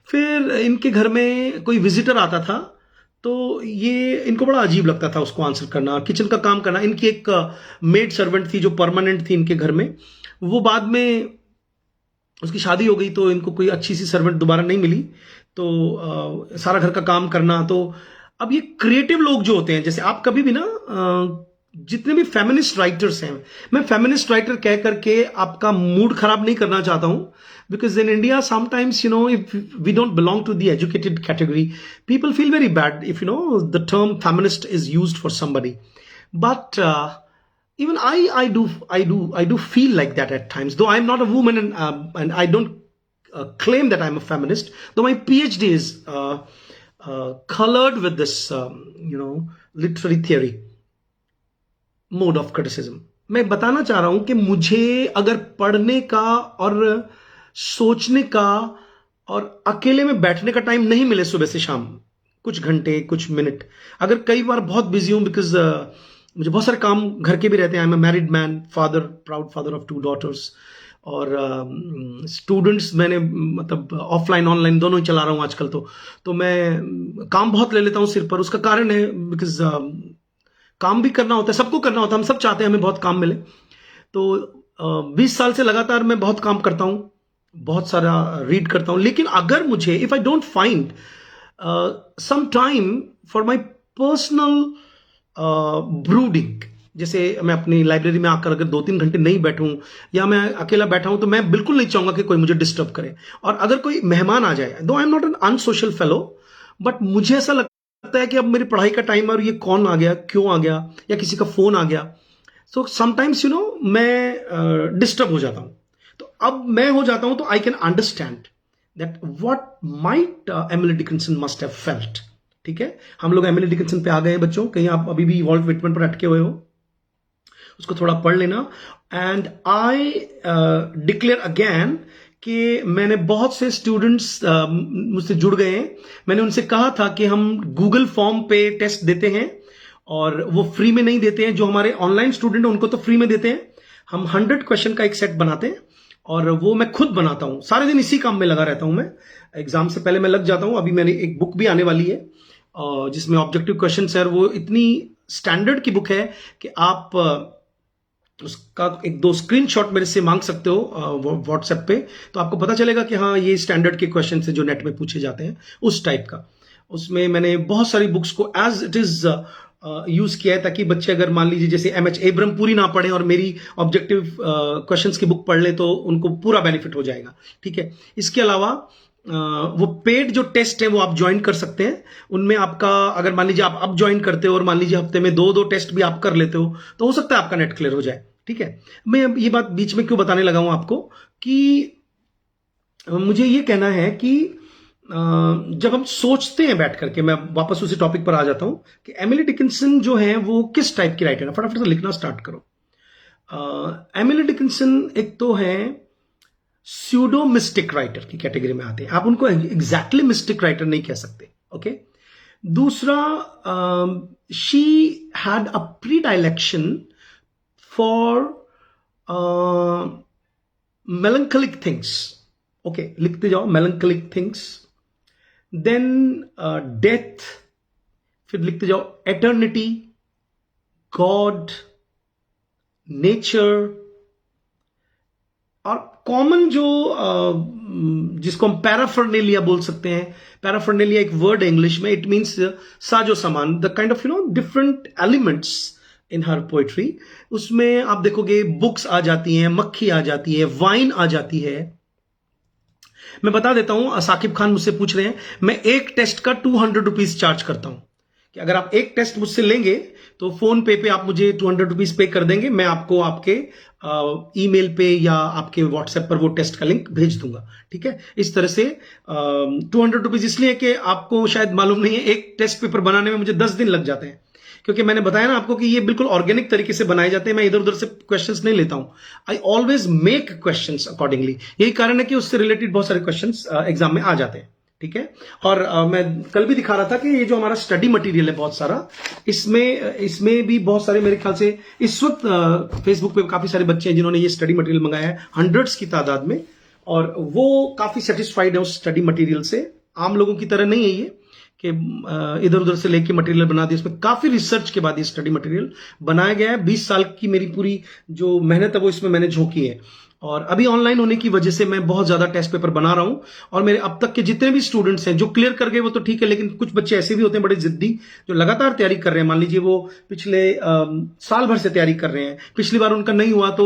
फिर इनके घर में कोई विजिटर आता था, तो ये इनको बड़ा अजीब लगता था उसको आंसर करना, किचन का काम करना। इनकी एक मेड सर्वेंट थी जो परमानेंट थी इनके घर में, वो बाद में उसकी शादी हो गई, तो इनको कोई अच्छी सी सर्वेंट दोबारा नहीं मिली, तो सारा घर का काम करना। तो अब ये क्रिएटिव लोग जो होते हैं, जैसे आप कभी भी ना, जितने भी फेमिनिस्ट राइटर्स हैं, मैं फेमिनिस्ट राइटर कह करके आपका मूड खराब नहीं करना चाहता हूं, because in India sometimes, if we don't belong to the educated category, people feel very bad if the term feminist is used for somebody. But even I do feel like that at times, though I'm not a woman, and I don't claim that I'm a feminist, though my PhD is colored with this literary theory mode of criticism. मैं बताना चाह रहा हूं कि मुझे अगर पढ़ने का और सोचने का और अकेले में बैठने का टाइम नहीं मिले सुबह से शाम, कुछ घंटे, कुछ मिनट, अगर कई बार बहुत बिजी हूं, बिकॉज मुझे बहुत सारे काम घर के भी रहते हैं, आई am a married man, father, proud father of 2 daughters, और स्टूडेंट्स मैंने मतलब ऑफलाइन ऑनलाइन दोनों ही चला रहा हूं आजकल, तो मैं काम बहुत ले लेता हूं सिर पर। उसका कारण है बिकॉज काम भी करना होता है, सबको करना होता है, हम सब चाहते हैं हमें बहुत काम मिले। तो 20 साल से लगातार मैं बहुत काम करता हूं, बहुत सारा रीड करता हूं, लेकिन अगर मुझे, if I don't find some time for my personal brooding, जैसे मैं अपनी लाइब्रेरी में आकर अगर 2-3 घंटे नहीं बैठूं, या मैं अकेला बैठा हूं, तो मैं बिल्कुल नहीं चाहूंगा कि कोई मुझे डिस्टर्ब करे। और अगर कोई मेहमान आ जाए, दो I am not an unsocial fellow, but मुझे ऐसा लगता है कि अब मेरी पढ़ाई का टाइम है और ये कौन आ गया, क्यों आ गया, या किसी का फोन आ गया, सो समटाइम्स मैं डिस्टर्ब हो जाता हूं। तो अब मैं हो जाता हूं, तो I can understand that what might Emily Dickinson must have felt. ठीक है, हम लोग एमिली डिकिंसन पे आ गए बच्चों, कहीं आप अभी भी वॉल्ट विटमैन पर अटके हुए हो, उसको थोड़ा पढ़ लेना। एंड आई डिक्लेयर अगेन कि मैंने बहुत से स्टूडेंट्स मुझसे जुड़ गए हैं। मैंने उनसे कहा था कि हम गूगल फॉर्म पे टेस्ट देते हैं और वो फ्री में नहीं देते हैं। जो हमारे ऑनलाइन स्टूडेंट हैं उनको तो फ्री में देते हैं। हम 100 क्वेश्चन का एक सेट बनाते हैं और वो मैं खुद बनाता हूं। सारे दिन इसी काम में लगा रहता हूं। मैं एग्जाम से पहले मैं लग जाता हूं। अभी मैंने एक बुक भी आने वाली है जिसमें ऑब्जेक्टिव क्वेश्चन है, और वो इतनी स्टैंडर्ड की बुक है कि आप उसका एक दो स्क्रीनशॉट मेरे से मांग सकते हो व्हाट्सएप पे, तो आपको पता चलेगा कि हाँ ये स्टैंडर्ड के क्वेश्चन है जो नेट में पूछे जाते हैं, उस टाइप का। उसमें मैंने बहुत सारी बुक्स को एज इट इज यूज किया है, ताकि बच्चे अगर मान लीजिए जैसे एमएच एब्रम पूरी ना पढ़े और मेरी ऑब्जेक्टिव क्वेश्चंस की बुक पढ़ ले तो उनको पूरा बेनिफिट हो जाएगा। ठीक है। इसके अलावा वो पेड जो टेस्ट है वो आप ज्वाइन कर सकते हैं। उनमें आपका अगर मान लीजिए आप अब ज्वाइन करते हो और मान लीजिए हफ्ते में 2-2 टेस्ट भी आप कर लेते हो तो हो सकता है आपका नेट क्लियर हो जाए। ठीक है। मैं ये बात बीच में क्यों बताने लगा हूं आपको कि मुझे ये कहना है कि जब हम सोचते हैं बैठ करके, मैं वापस उसी टॉपिक पर आ जाता हूं कि एमिली डिकिंसन जो है वो किस टाइप की राइटर है। फटाफट से लिखना स्टार्ट करो। एमिली डिकिंसन एक तो है स्यूडो मिस्टिक राइटर की कैटेगरी में आते हैं। आप उनको एग्जैक्टली मिस्टिक राइटर नहीं कह सकते। ओके। दूसरा, she had a predilection for melancholic things. Okay, लिखते जाओ melancholic थिंग्स। देन डेथ, फिर लिखते जाओ एटर्निटी, गॉड, नेचर, और कॉमन जो जिसको हम पैराफर्नेलिया बोल सकते हैं। पैराफर्नेलिया एक वर्ड है इंग्लिश में, इट मीन्स साजो सामान, the kind of different elements in her poetry. उसमें आप देखोगे बुक्स आ जाती हैं, मक्खी आ जाती है, वाइन आ जाती है। मैं बता देता हूं, साकिब खान मुझसे पूछ रहे हैं, मैं एक टेस्ट का 200 रुपीज चार्ज करता हूं कि अगर आप एक टेस्ट मुझसे लेंगे तो फोन पे आप मुझे 200 रुपीज पे कर देंगे, मैं आपको आपके ईमेल पे या आपके व्हाट्सएप पर वो टेस्ट का लिंक भेज दूंगा। ठीक है। इस तरह से 200 रुपीज इसलिए कि आपको शायद मालूम नहीं है, एक टेस्ट पेपर बनाने में मुझे 10 दिन लग जाते हैं, क्योंकि मैंने बताया ना आपको कि ये बिल्कुल ऑर्गेनिक तरीके से बनाए जाते हैं। मैं इधर उधर से क्वेश्चंस नहीं लेता हूं। I always make questions accordingly. यही कारण है कि उससे रिलेटेड बहुत सारे क्वेश्चंस एग्जाम में आ जाते हैं। ठीक है। और मैं कल भी दिखा रहा था कि ये जो हमारा स्टडी मटेरियल है बहुत सारा, इसमें भी बहुत सारे, मेरे ख्याल से इस वक्त फेसबुक पे काफी सारे बच्चे हैं जिन्होंने ये स्टडी मटेरियल मंगाया है, हंड्रेड्स की तादाद में, और वो काफी सेटिस्फाइड है उस स्टडी मटेरियल से। आम लोगों की तरह नहीं है ये कि इधर उधर से लेके मटेरियल बना दिया। इसमें काफी रिसर्च के बाद ये स्टडी मटेरियल बनाया गया है। 20 साल की मेरी पूरी जो मेहनत है वो इसमें मैंने झोंकी है। और अभी ऑनलाइन होने की वजह से मैं बहुत ज्यादा टेस्ट पेपर बना रहा हूं, और मेरे अब तक के जितने भी स्टूडेंट्स हैं जो क्लियर कर गए वो तो ठीक है, लेकिन कुछ बच्चे ऐसे भी होते हैं बड़े जिद्दी जो लगातार तैयारी कर रहे हैं। मान लीजिए वो पिछले साल भर से तैयारी कर रहे हैं, पिछली बार उनका नहीं हुआ तो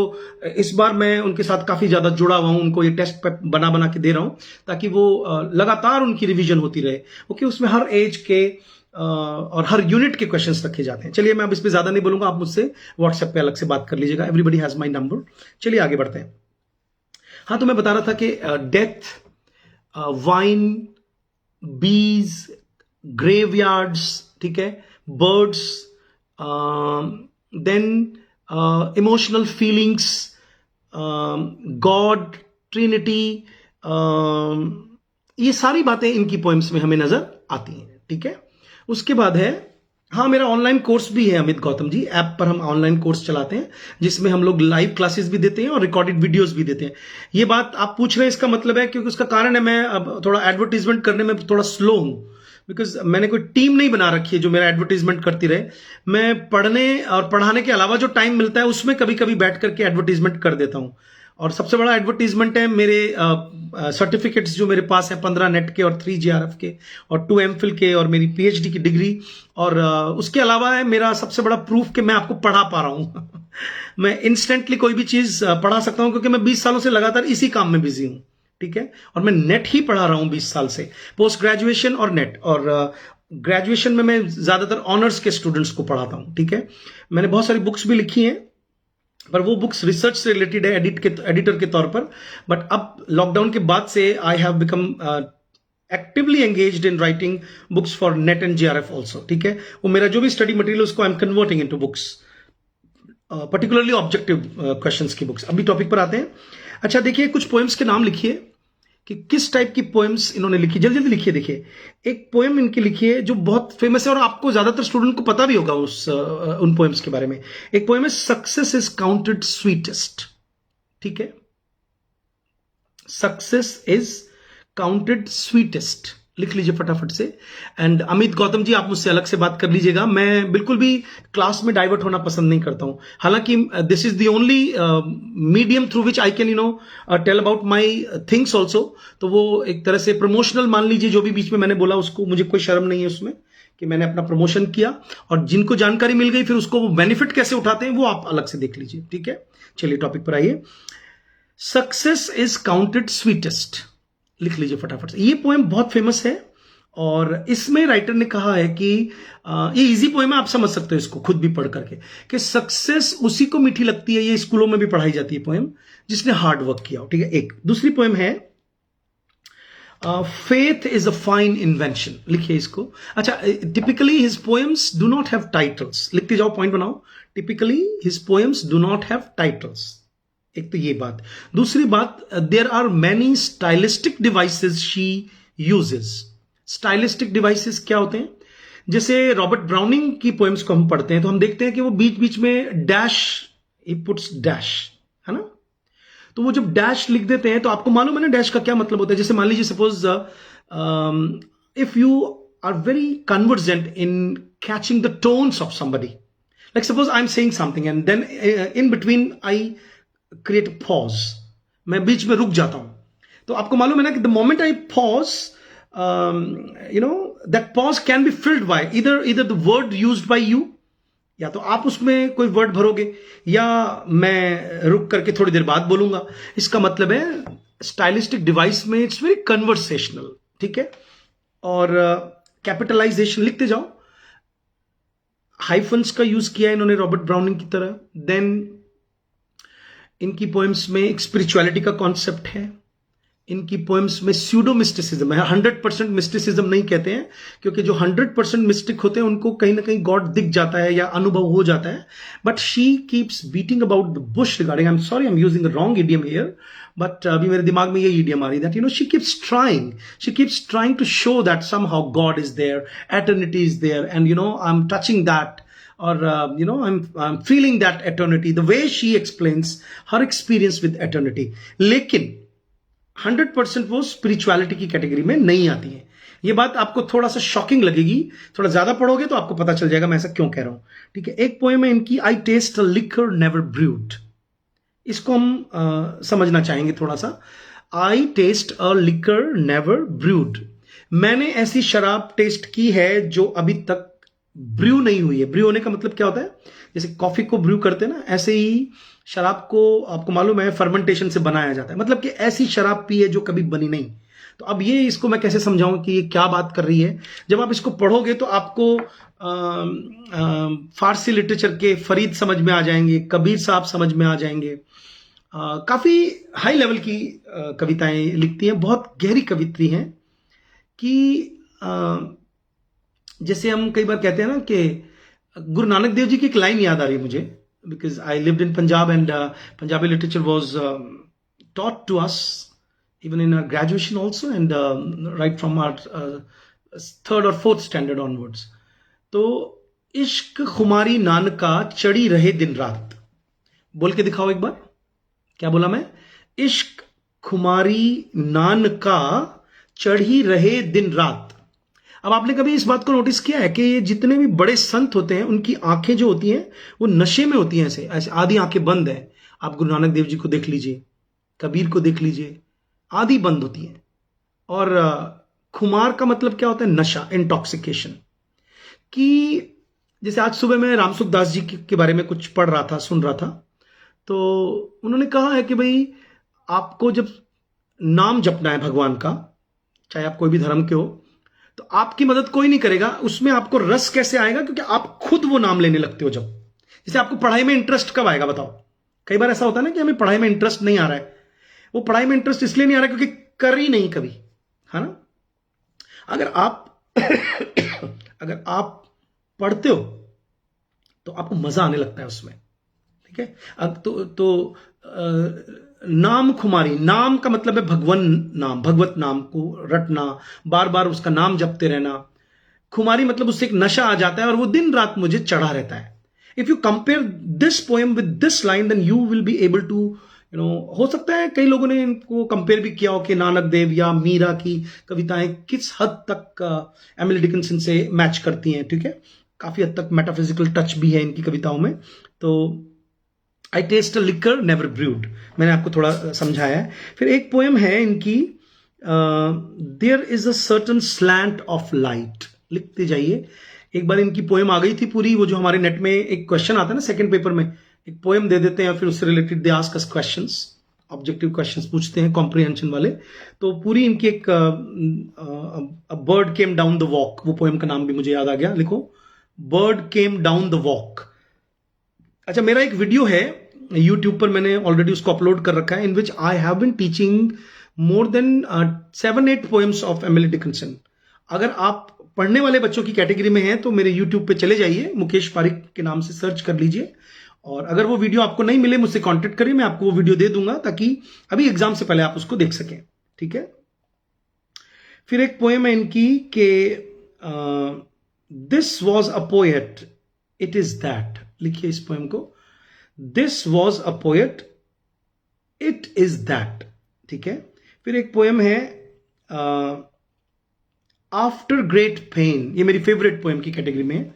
इस बार मैं उनके साथ काफी ज्यादा जुड़ा हुआ हूं, उनको ये टेस्ट बना बना के दे रहा हूं ताकि वो लगातार उनकी रिविजन होती रहे। ओके। उसमें हर एज के और हर यूनिट के क्वेश्चंस रखे जाते हैं। चलिए, मैं अब इस पे ज्यादा नहीं बोलूंगा, आप मुझसे व्हाट्सएप पे अलग से बात कर लीजिएगा। Everybody has my number. चलिए आगे बढ़ते हैं। हाँ, तो मैं बता रहा था कि डेथ, वाइन, बीज, ग्रेवयार्ड्स, ठीक है, birds, then emotional feelings, God, Trinity, ये सारी बातें इनकी पोएम्स में हमें नजर आती हैं। ठीक है। उसके बाद है, हाँ, मेरा ऑनलाइन कोर्स भी है अमित गौतम जी ऐप पर। हम ऑनलाइन कोर्स चलाते हैं जिसमें हम लोग लाइव क्लासेस भी देते हैं और रिकॉर्डेड वीडियोस भी देते हैं। ये बात आप पूछ रहे हैं, इसका मतलब है, क्योंकि उसका कारण है मैं अब थोड़ा एडवर्टीजमेंट करने में थोड़ा स्लो हूं, बिकॉज मैंने कोई टीम नहीं बना रखी है जो मेरा एडवर्टीजमेंट करती रहे। मैं पढ़ने और पढ़ाने के अलावा जो टाइम मिलता है उसमें कभी कभी बैठ करके एडवर्टीजमेंट कर देता हूं। और सबसे बड़ा एडवर्टीजमेंट है मेरे सर्टिफिकेट्स जो मेरे पास है, 15 नेट के और 3 JRF के और 2 MPhil के और मेरी PhD की डिग्री। और उसके अलावा है मेरा सबसे बड़ा प्रूफ कि मैं आपको पढ़ा पा रहा हूं मैं इंस्टेंटली कोई भी चीज पढ़ा सकता हूं, क्योंकि मैं 20 सालों से लगातार इसी काम में बिजी हूं। ठीक है। और मैं नेट ही पढ़ा रहा हूं 20 साल से, पोस्ट ग्रेजुएशन और नेट। और ग्रेजुएशन में मैं ज्यादातर ऑनर्स के स्टूडेंट्स को पढ़ाता हूं। ठीक है। मैंने बहुत सारी बुक्स भी लिखी हैं, पर वो बुक्स रिसर्च से रिलेटेड है, एडिटर के तौर पर। बट अब लॉकडाउन के बाद से I have become actively engaged in writing books for net and JRF also. ठीक है। वो मेरा जो भी स्टडी मटेरियल उसको I am converting into books, particularly objective questions की बुक्स। अभी टॉपिक पर आते हैं। अच्छा, देखिए, कुछ पोएम्स के नाम लिखिए। कि किस टाइप की पोएम्स इन्होंने लिखी, जल्दी जल्दी लिखिए। देखिए, एक पोएम इनकी लिखी है जो बहुत फेमस है और आपको ज्यादातर स्टूडेंट को पता भी होगा उन पोएम्स के बारे में। एक पोएम है सक्सेस इज काउंटेड स्वीटेस्ट। ठीक है, सक्सेस इज काउंटेड स्वीटेस्ट, लिख लीजिए फटाफट से। एंड अमित गौतम जी, आप मुझसे अलग से बात कर लीजिएगा, मैं बिल्कुल भी क्लास में डाइवर्ट होना पसंद नहीं करता हूं। हालांकि this is the only medium through which I can tell about my things also. तो वो एक तरह से प्रमोशनल मान लीजिए, जो भी बीच में मैंने बोला उसको, मुझे कोई शर्म नहीं है उसमें कि मैंने अपना प्रमोशन किया, और जिनको जानकारी मिल गई फिर उसको वो बेनिफिट कैसे उठाते हैं वो आप अलग से देख लीजिए। ठीक है, चलिए टॉपिक पर आइए। सक्सेस इज काउंटेड स्वीटेस्ट, लिख लीजिए फटाफट से। ये पोएम बहुत फेमस है और इसमें राइटर ने कहा है कि ये इजी पोएम है, आप समझ सकते हो इसको खुद भी पढ़ करके, कि सक्सेस उसी को मीठी लगती है, ये स्कूलों में भी पढ़ाई जाती है पोएम, जिसने हार्ड वर्क किया हो। ठीक है, एक दूसरी पोएम है faith is a fine invention, लिखिए इसको। अच्छा, typically his poems do not have titles, लिखते जाओ, पॉइंट बनाओ। Typically his poems do not have titles, एक तो ये बात। दूसरी बात, there are many stylistic devices she uses. Stylistic devices क्या होते हैं? जैसे रॉबर्ट ब्राउनिंग की पोएम्स को हम पढ़ते हैं तो हम देखते हैं कि वो बीच बीच में डैश, ही पुट्स डैश, है ना। तो वो जब डैश लिख देते हैं तो आपको मालूम है ना डैश का क्या मतलब होता है। जैसे मान लीजिए suppose if you are very convergent in catching the tones of somebody, like suppose I am saying something and then in between I create pause, मैं बीच में रुक जाता हूं, तो आपको मालूम है ना कि the moment I pause, that pause can be filled by इधर the word used by you, या तो आप उसमें कोई वर्ड भरोगे या मैं रुक करके थोड़ी देर बाद बोलूंगा। इसका मतलब है स्टाइलिस्टिक डिवाइस में इट्स वेरी कन्वर्सेशनल। ठीक है, और कैपिटलाइजेशन लिखते जाओ, हाइफन्स का यूज किया है इन्होंने रॉबर्ट ब्राउनिंग की तरह। देन इनकी पोएम्स में एक स्पिरिचुअलिटी का कॉन्सेप्ट है, इनकी पोएम्स में स्यूडो मिस्टिसिज्म है। 100% मिस्टिसिज्म नहीं कहते हैं, क्योंकि जो 100% मिस्टिक होते हैं उनको कहीं ना कहीं गॉड दिख जाता है या अनुभव हो जाता है, but she keeps beating about the bush regarding, I am sorry I am using the wrong idiom here, but अभी मेरे दिमाग में ये इडियम आ रही है that she keeps trying to show that somehow God is there, eternity is there, and I am touching that, or I'm feeling that eternity, the way she explains her experience with eternity. लेकिन 100% वो स्पिरिचुअलिटी की कैटेगरी में नहीं आती है। ये बात आपको थोड़ा सा शॉकिंग लगेगी, थोड़ा ज्यादा पढ़ोगे तो आपको पता चल जाएगा मैं ऐसा क्यों कह रहा हूं। ठीक है, एक पोएम है इनकी, आई टेस्ट अ लिकर नेवर ब्रूड। इसको हम समझना चाहेंगे थोड़ा सा। आई टेस्ट अ लिकर नेवर ब्रूड, मैंने ऐसी शराब टेस्ट की है जो अभी तक ब्रू नहीं हुई है। ब्रू होने का मतलब क्या होता है? जैसे कॉफी को ब्रू करते हैं ना, ऐसे ही शराब को आपको मालूम है फर्मेंटेशन से बनाया जाता है, मतलब कि ऐसी शराब पी है जो कभी बनी नहीं। तो अब ये इसको मैं कैसे समझाऊं कि ये क्या बात कर रही है। जब आप इसको पढ़ोगे तो आपको फारसी लिटरेचर के फरीद समझ में आ जाएंगे, कबीर साहब समझ में आ जाएंगे। काफी हाई लेवल की कविताएं लिखती हैं, बहुत गहरी कवित्री हैं कि जैसे हम कई बार कहते हैं ना कि गुरु नानक देव जी की एक लाइन याद आ रही है मुझे, because I lived in Punjab and Punjabi literature was taught to us even in our graduation also, and right from our third or fourth standard onwards. तो इश्क खुमारी नानका चढ़ी रहे दिन रात, बोल के दिखाओ एक बार, क्या बोला मैं? इश्क खुमारी नानका चढ़ी रहे दिन रात। अब आपने कभी इस बात को नोटिस किया है कि जितने भी बड़े संत होते हैं उनकी आंखें जो होती हैं वो नशे में होती हैं, ऐसे ऐसे आधी आंखें बंद है। आप गुरु नानक देव जी को देख लीजिए, कबीर को देख लीजिए, आधी बंद होती हैं। और खुमार का मतलब क्या होता है? नशा, इंटॉक्सिकेशन। कि जैसे आज सुबह मैं रामसुख दास जी के बारे में कुछ पढ़ रहा था, सुन रहा था, तो उन्होंने कहा है कि भाई आपको जब नाम जपना है भगवान का, चाहे आप कोई भी धर्म के हो, तो आपकी मदद कोई नहीं करेगा। उसमें आपको रस कैसे आएगा? क्योंकि आप खुद वो नाम लेने लगते हो। जब जैसे आपको पढ़ाई में इंटरेस्ट कब आएगा बताओ? कई बार ऐसा होता है ना कि हमें पढ़ाई में इंटरेस्ट नहीं आ रहा है, वो पढ़ाई में इंटरेस्ट इसलिए नहीं आ रहा है क्योंकि कर ही नहीं कभी, है ना। अगर आप अगर आप पढ़ते हो तो आपको मजा आने लगता है उसमें। ठीक है, अब तो नाम खुमारी, नाम का मतलब है भगवन नाम, भगवत नाम को रटना, बार बार उसका नाम जपते रहना। खुमारी मतलब उससे एक नशा आ जाता है और वो दिन रात मुझे चढ़ा रहता है। If you compare this poem with this line then you will be able to हो सकता है कई लोगों ने इनको कंपेयर भी किया हो कि नानक देव या मीरा की कविताएं किस हद तक एमिली डिकिंसन से मैच करती हैं, ठीक है। काफी हद तक मेटाफिजिकल टच भी है इनकी कविताओं में। तो आई टेस्ट अ लिकर नेवर ब्रूड, मैंने आपको थोड़ा समझाया है। फिर एक पोएम है इनकी, there is a certain slant of light, लिखते जाइए। एक बार इनकी पोएम आ गई थी पूरी, वो जो हमारे नेट में एक क्वेश्चन आता है ना सेकंड पेपर में, एक पोएम दे देते हैं और फिर उससे related they ask us questions, objective questions पूछते हैं कॉम्प्रिहेंशन वाले। तो पूरी इनकी एक bird came down the walk, वो पोएम का नाम भी मुझे याद आ गया, लिखो bird came down the walk. अच्छा, मेरा एक वीडियो है यूट्यूब पर, मैंने ऑलरेडी उसको अपलोड कर रखा है, in which I have been teaching more than 7-8 poems of Emily Dickinson. अगर आप पढ़ने वाले बच्चों की कैटेगरी में हैं तो मेरे यूट्यूब पे चले जाइए, मुकेश पारिक के नाम से सर्च कर लीजिए, और अगर वो वीडियो आपको नहीं मिले मुझसे कांटेक्ट करिए, मैं आपको वो वीडियो दे दूंगा ताकि अभी एग्जाम से पहले आप उसको देख सकें, ठीक है। फिर एक पोएम है इनकी के this was a poet it is that, लिखिए इस पोएम को, this was a poet it is that, ठीक है। फिर एक पोएम है आफ्टर ग्रेट पेन, ये मेरी फेवरेट पोएम की कैटेगरी में है।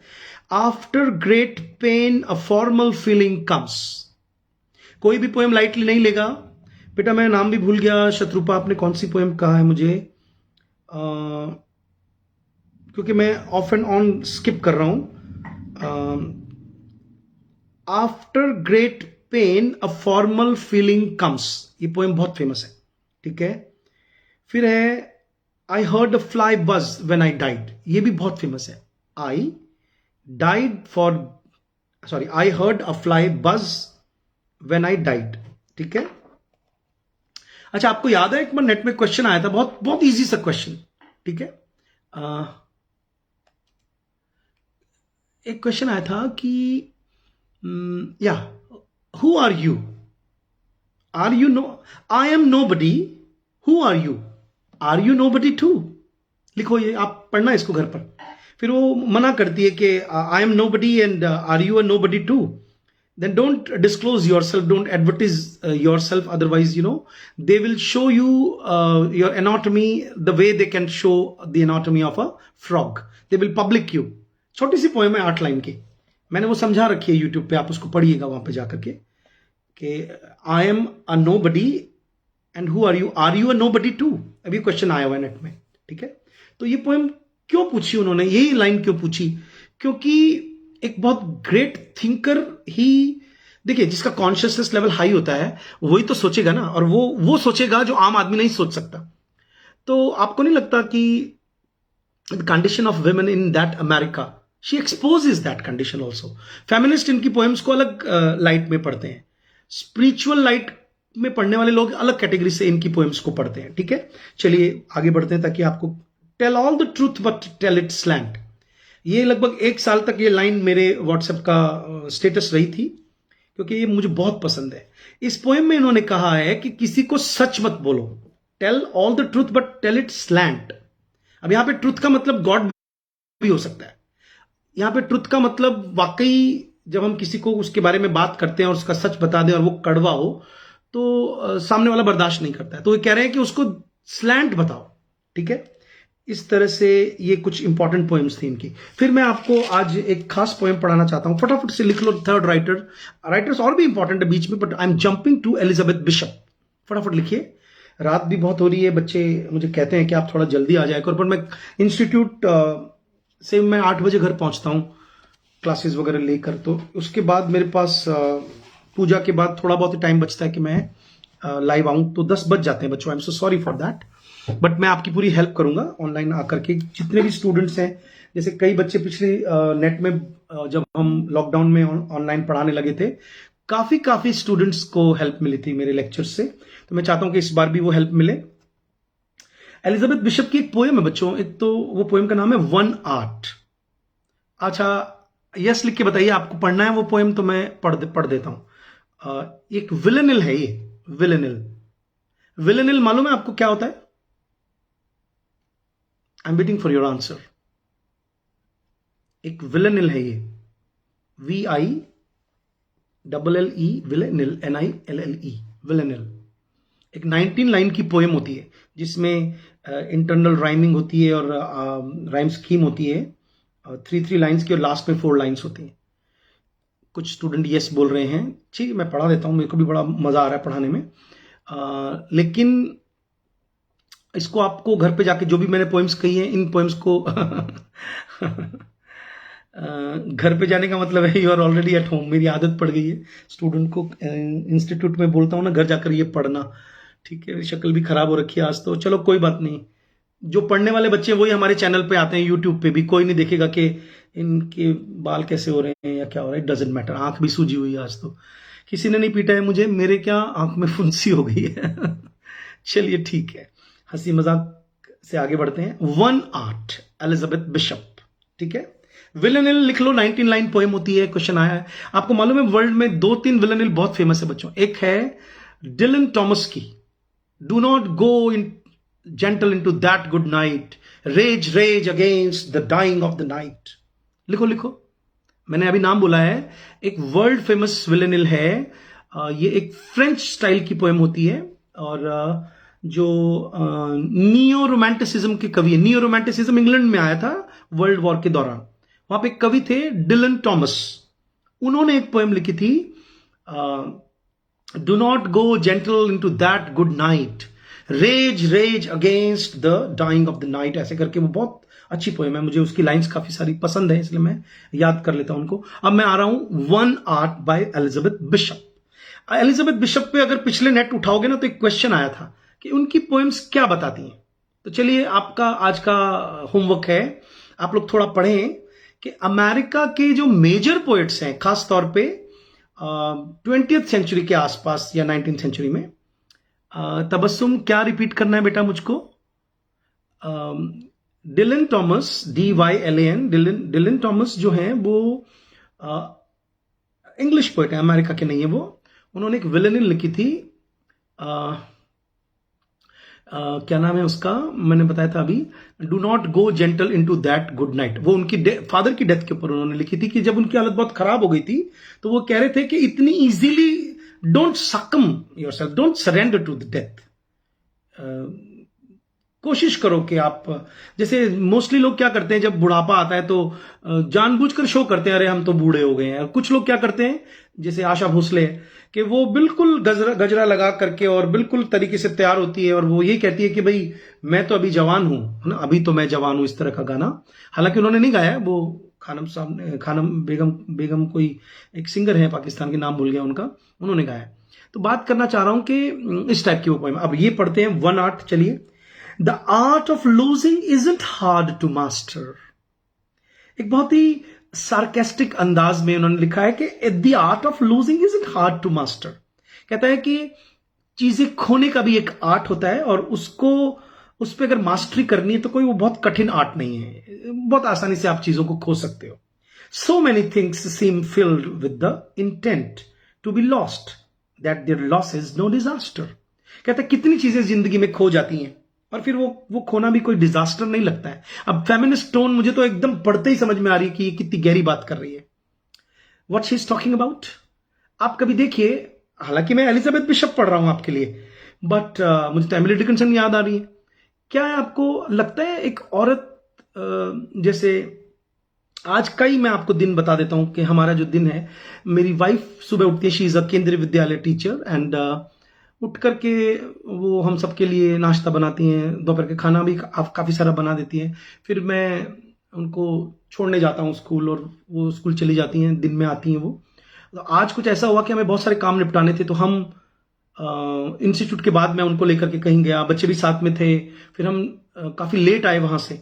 After great pen a formal feeling comes. कोई भी पोएम लाइटली नहीं लेगा बेटा, मैं नाम भी भूल गया, शत्रुपा आपने कौन सी पोएम कहा है मुझे, क्योंकि मैं ऑफ एंड ऑन स्किप कर रहा हूं। After great pen a formal feeling comes, ये पोएम बहुत फेमस है, ठीक है। फिर है आई हर्ड अ फ्लाई बज व्हेन आई डाइड, ये भी बहुत फेमस है। आई died for sorry I heard a fly बज व्हेन आई डाइड, ठीक है। अच्छा, आपको याद है एक बार नेट में क्वेश्चन आया था, बहुत बहुत इजी सा क्वेश्चन, ठीक है। एक क्वेश्चन आया था कि या who are you, are you no, I am nobody, who are you nobody too, लिखो ये, आप पढ़ना इसको घर पर। फिर वो मना करती है कि I am nobody and are you a nobody too, then don't disclose yourself, don't advertise yourself, otherwise they will show you your anatomy the way they can show the anatomy of a frog, they will public you। छोटी सी पोएम है 8 लाइन की, मैंने वो समझा रखी है यूट्यूब पे, आप उसको पढ़िएगा वहां पे जाकर के कि I am a nobody and who are you a nobody too. अभी क्वेश्चन आया हुआ है नेट में, ठीक है। तो ये पोएम क्यों पूछी उन्होंने, यही लाइन क्यों पूछी, क्योंकि एक बहुत ग्रेट थिंकर ही, देखिए जिसका कॉन्शियसनेस लेवल हाई होता है वही तो सोचेगा ना, और वो सोचेगा जो आम आदमी नहीं सोच सकता। तो आपको नहीं लगता कि the condition of women in that America, she exposes that condition also. Feminist इनकी पोएम्स को अलग लाइट में पढ़ते हैं, स्पिरिचुअल लाइट में पढ़ने वाले लोग अलग कैटेगरी से इनकी पोएम्स को पढ़ते हैं, ठीक है। चलिए आगे बढ़ते हैं ताकि आपको, tell all the truth but tell it slant, ये लगभग 1 साल तक ये लाइन मेरे व्हाट्सएप का स्टेटस रही थी, क्योंकि ये मुझे बहुत पसंद है। इस पोएम में इन्होंने कहा है कि किसी को सच मत बोलो, tell all the truth but tell it slant. अब यहां पे ट्रूथ का मतलब गॉड भी हो सकता है, यहां पे ट्रूथ का मतलब वाकई जब हम किसी को उसके बारे में बात करते हैं और उसका सच बता दें और वो कड़वा हो तो सामने वाला बर्दाश्त नहीं करता है, तो ये कह रहे हैं कि उसको स्लैंट बताओ, ठीक है। इस तरह से ये कुछ इंपॉर्टेंट पोएम्स थी इनकी। फिर मैं आपको आज एक खास पोएम पढ़ाना चाहता हूं, फटाफट से लिख लो। थर्ड राइटर्स और भी इंपॉर्टेंट है बीच में, but I am jumping to Elizabeth Bishop. फटाफट लिखिए, रात भी बहुत हो रही है, बच्चे मुझे कहते हैं कि आप थोड़ा जल्दी आ जाए करो, पर मैं इंस्टीट्यूट से मैं 8 बजे घर पहुंचता हूं क्लासेस वगैरह लेकर, तो उसके बाद मेरे पास पूजा के बाद थोड़ा बहुत टाइम बचता है कि मैं लाइव आऊं, तो 10 बज जाते हैं बच्चों। I am so sorry for that, but मैं आपकी पूरी हेल्प करूंगा ऑनलाइन आकर के। जितने भी स्टूडेंट्स हैं, जैसे कई बच्चे पिछले नेट में जब हम लॉकडाउन में ऑनलाइन पढ़ाने लगे थे, काफी स्टूडेंट्स को हेल्प मिली थी मेरे लेक्चर से, तो मैं चाहता हूं कि इस बार भी वो हेल्प मिले। एलिजाबेथ बिशप की एक पोएम है बच्चों, एक तो वो पोएम का नाम है वन आर्ट। अच्छा, यस लिख के बताइए आपको पढ़ना है वो पोएम, तो मैं पढ़ देता हूं। एक विलेनिल है ये, विलेनिल। विलेनिल मालूम है आपको क्या होता है? I am waiting for your answer. एक विलेनिल है ये, VILLE, विलेनिल, NILLE, विलेनिल। एक 19 लाइन की पोएम होती है जिसमें इंटरनल राइमिंग होती है और राइम स्कीम होती है, 3 लाइन्स की, और लास्ट में 4 लाइन्स होती हैं। कुछ स्टूडेंट यस बोल रहे हैं, ठीक, मैं पढ़ा देता हूँ, मेरे को भी बड़ा मजा आ रहा है पढ़ाने में। लेकिन इसको आपको घर पे जाके, जो भी मैंने पोएम्स कही हैं, इन पोएम्स को घर पे जाने का मतलब है you are already at home. मेरी आदत पड़ गई है स्टूडेंट को इंस्टीट्यूट में बोलता हूँ ना, घर जाकर ये पढ़ना, ठीक है। शक्ल भी खराब हो रखी है आज तो, चलो कोई बात नहीं। जो पढ़ने वाले बच्चे वही हमारे चैनल पे आते हैं, यूट्यूब पे भी कोई नहीं देखेगा कि इनके बाल कैसे हो रहे हैं या क्या हो रहा है, इट डजेंट मैटर। आंख भी सूजी हुई है आज तो, किसी ने नहीं पीटा है मुझे, मेरे क्या आंख में फुंसी हो गई है। चलिए ठीक है, हंसी मजाक से आगे बढ़ते हैं। 1 आर्ट, एलिजाबेथ बिशप, ठीक है। विलेनिल लिख लो, 19 लाइन पोएम होती है। क्वेश्चन आया है, आपको मालूम है वर्ल्ड में 2-3 विलेनिल बहुत फेमस है बच्चों। एक है डिलन टॉमस की, do not go in gentle into that good night, rage rage against the dying of the night. लिखो लिखो, मैंने अभी नाम बोला है। एक वर्ल्ड फेमस विलेनिल है, ये एक फ्रेंच स्टाइल की पोएम होती है, और जो नियो रोमांटिसिज्म के कवि है, नियो रोमांटिसिज्म इंग्लैंड में आया था वर्ल्ड वॉर के दौरान। वहां पे एक कवि थे डिलन टॉमस, उन्होंने एक पोएम लिखी थी, do not go gentle into that good night, rage rage against the dying of the night, ऐसे करके। वो बहुत अच्छी पोएम है, मुझे उसकी लाइंस काफी सारी पसंद है, इसलिए मैं याद कर लेता हूं उनको। अब मैं आ रहा हूं 1 art bye Elizabeth bishop. Elizabeth bishop पे अगर पिछले नेट उठाओगे ना, तो एक क्वेश्चन आया था कि उनकी पोएम्स क्या बताती हैं। तो चलिए, आपका आज का होमवर्क है, आप लोग थोड़ा पढ़ें कि अमेरिका के जो मेजर पोएट्स हैं, खास तौर पे 20th सेंचुरी के आसपास या 19th सेंचुरी में। तबस्सुम, क्या रिपीट करना है बेटा मुझको? Dylan Thomas, DYLAN, Dylan Thomas जो हैं वो इंग्लिश पोएट है, अमेरिका के नहीं है वो। उन्होंने एक विलेनिल लिखी थी, क्या नाम है उसका, मैंने बताया था अभी, do not go gentle into that good night. वो उनकी फादर की डेथ के ऊपर उन्होंने लिखी थी, कि जब उनकी हालत बहुत खराब हो गई थी, तो वो कह रहे थे कि इतनी easily don't succumb yourself, don't surrender to the death. कोशिश करो कि आप, जैसे मोस्टली लोग क्या करते हैं, जब बुढ़ापा आता है तो जानबूझकर शो करते हैं, अरे हम तो बूढ़े हो गए हैं। कुछ लोग क्या करते हैं, जैसे आशा भोसले, कि वो बिल्कुल गजरा लगा करके और बिल्कुल तरीके से तैयार होती है, और वो ये कहती है कि भाई मैं तो अभी जवान हूं, है ना, अभी तो मैं जवान हूं, इस तरह का गाना। हालांकि उन्होंने नहीं गाया, वो खानम साहब ने, खानम बेगम कोई एक सिंगर है पाकिस्तान के, नाम भूल गया उनका, उन्होंने गाया। तो बात करना चाह रहा हूं कि इस टाइप की वो पोएम। अब ये पढ़ते हैं 1 आर्ट, चलिए। The art of losing isn't hard to master. एक बहुत ही सार्केस्टिक अंदाज में उन्होंने लिखा है कि the art of losing isn't hard to master. कहता है कि चीजें खोने का भी एक आर्ट होता है, और उसको, उस पर अगर मास्टरी करनी है तो कोई वो बहुत कठिन आर्ट नहीं है, बहुत आसानी से आप चीजों को खो सकते हो। So many things seem filled with the intent to be lost, that their loss is no disaster. कहता है कितनी चीजें जिंदगी में खो जाती हैं, और फिर वो खोना भी कोई डिजास्टर नहीं लगता है। अब फेमिनिस्ट टोन मुझे तो एकदम पढ़ते ही समझ में आ रही है कि ये कितनी गहरी बात कर रही है। What she is talking about, आप कभी देखिए, हालांकि मैं एलिजाबेथ बिशप पढ़ रहा हूं आपके लिए, बट मुझे तो एमिली डिकिंसन याद आ रही है। क्या है, आपको लगता है एक औरत, जैसे आज का ही मैं आपको दिन बता देता हूं कि हमारा जो दिन है, मेरी वाइफ सुबह उठती है, शी इज अ केंद्रीय विद्यालय टीचर, एंड उठ करके वो हम सबके लिए नाश्ता बनाती हैं, दोपहर के खाना भी काफ़ी सारा बना देती हैं। फिर मैं उनको छोड़ने जाता हूँ स्कूल, और वो स्कूल चली जाती हैं, दिन में आती हैं वो। तो आज कुछ ऐसा हुआ कि हमें बहुत सारे काम निपटाने थे, तो हम इंस्टीट्यूट के बाद मैं उनको लेकर के कहीं गया, बच्चे भी साथ में थे। फिर हम काफ़ी लेट आए वहाँ से,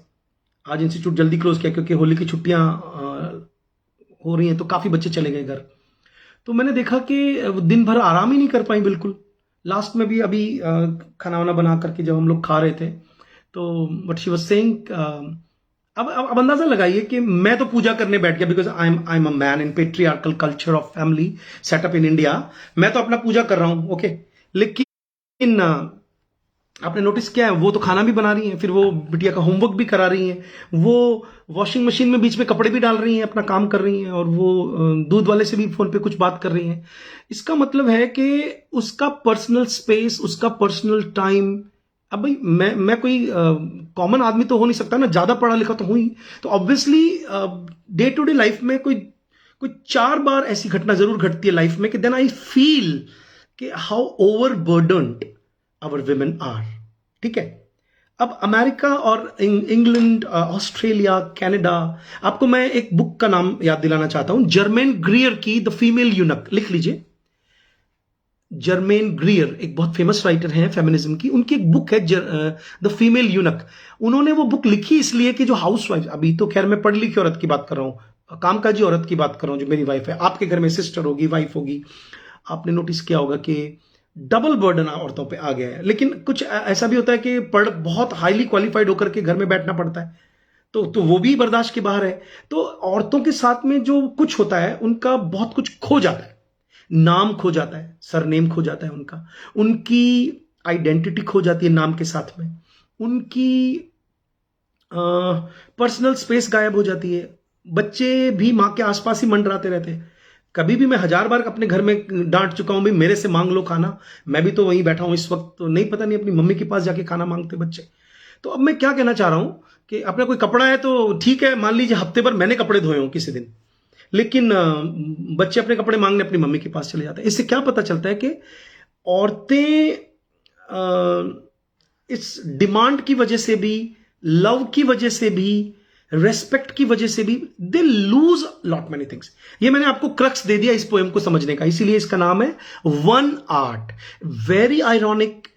आज इंस्टीट्यूट जल्दी क्लोज किया क्योंकि होली की छुट्टियाँ हो रही हैं, तो काफ़ी बच्चे चले गए घर। तो मैंने देखा कि दिन भर आराम ही नहीं कर पाई बिल्कुल। लास्ट में भी अभी खाना वाना बना करके जब हम लोग खा रहे थे, तो व्हाट शी वाज सेइंग, अब अंदाजा लगाइए कि मैं तो पूजा करने बैठ गया, because I am a man in patriarchal culture of family setup in India. मैं तो अपना पूजा कर रहा हूं, ओके। लेकिन आपने नोटिस किया है, वो तो खाना भी बना रही हैं, फिर वो बिटिया का होमवर्क भी करा रही हैं, वो वॉशिंग मशीन में बीच में कपड़े भी डाल रही हैं, अपना काम कर रही हैं, और वो दूध वाले से भी फोन पे कुछ बात कर रही हैं। इसका मतलब है कि उसका पर्सनल स्पेस, उसका पर्सनल टाइम। अब भाई मैं कोई कॉमन आदमी तो हो नहीं सकता ना, ज्यादा पढ़ा लिखा तो हूं ही, तो obviously day to day life में कोई कोई 4 बार ऐसी घटना जरूर घटती है लाइफ में कि देन आई फील कि हाउ ओवरबर्डन्ड आवर विमेन आर। ठीक है, अब अमेरिका और इंग्लैंड, ऑस्ट्रेलिया, कनाडा, आपको मैं एक बुक का नाम याद दिलाना चाहता हूं, जर्मेन ग्रियर की द फीमेल यूनक, लिख लीजिए। जर्मेन ग्रियर एक बहुत फेमस राइटर हैं फेमिनिज्म की, उनकी एक बुक है द फीमेल यूनक। उन्होंने वो बुक लिखी इसलिए कि जो हाउसवाइफ, अभी तो खैर मैं पढ़ी लिखी औरत की बात कर रहा हूं, कामकाजी औरत की बात कर रहा हूं, जो मेरी वाइफ है, आपके घर में सिस्टर होगी, वाइफ होगी, आपने नोटिस किया होगा कि डबल बर्डन औरतों पे आ गया है। लेकिन कुछ ऐसा भी होता है कि पढ़ बहुत हाईली क्वालिफाइड होकर के घर में बैठना पड़ता है, तो वो भी बर्दाश्त के बाहर है। तो औरतों के साथ में जो कुछ होता है, उनका बहुत कुछ खो जाता है, नाम खो जाता है, सरनेम खो जाता है उनका, उनकी आइडेंटिटी खो जाती है नाम के साथ में, उनकी पर्सनल स्पेस गायब हो जाती है। बच्चे भी मां के आसपास ही मंडराते रहते हैं। कभी भी मैं 1000 बार अपने घर में डांट चुका हूं, भाई मेरे से मांग लो खाना, मैं भी तो वहीं बैठा हूं इस वक्त, तो नहीं, पता नहीं अपनी मम्मी के पास जाके खाना मांगते बच्चे। तो अब मैं क्या कहना चाह रहा हूं कि अपना कोई कपड़ा है तो ठीक है, मान लीजिए हफ्ते भर मैंने कपड़े धोए हों किसी दिन, लेकिन बच्चे अपने कपड़े मांगने अपनी मम्मी के पास चले जाते हैं। इससे क्या पता चलता है कि औरतें इस डिमांड की वजह से भी, लव की वजह से भी, रेस्पेक्ट की वजह से भी, they lose lot many things. ये मैंने आपको क्रक्स दे दिया इस पोएम को समझने का, इसीलिए इसका नाम है one art. Very ironic,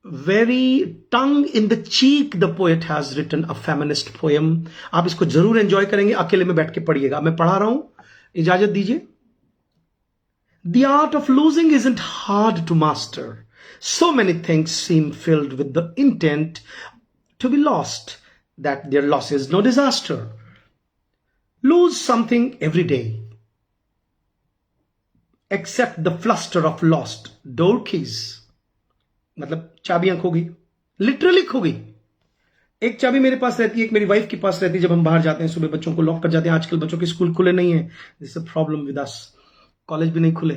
very tongue in the cheek, the poet has written a feminist poem. आप इसको जरूर एंजॉय करेंगे, अकेले में बैठ के पढ़िएगा, मैं पढ़ा रहा हूं, इजाजत दीजिए। The art of losing isn't hard to master. So many things seem filled with the intent to be lost that their loss is no disaster. Lose something every day, except the fluster of lost door keys. मतलब चाबियां खो गई, लिटरली खो गई। एक चाबी मेरे पास रहती है, एक मेरी वाइफ के पास रहती है, जब हम बाहर जाते हैं सुबह बच्चों को लॉक कर जाते हैं। आजकल बच्चों के स्कूल खुले नहीं है, this is a problem with us, college भी नहीं खुले,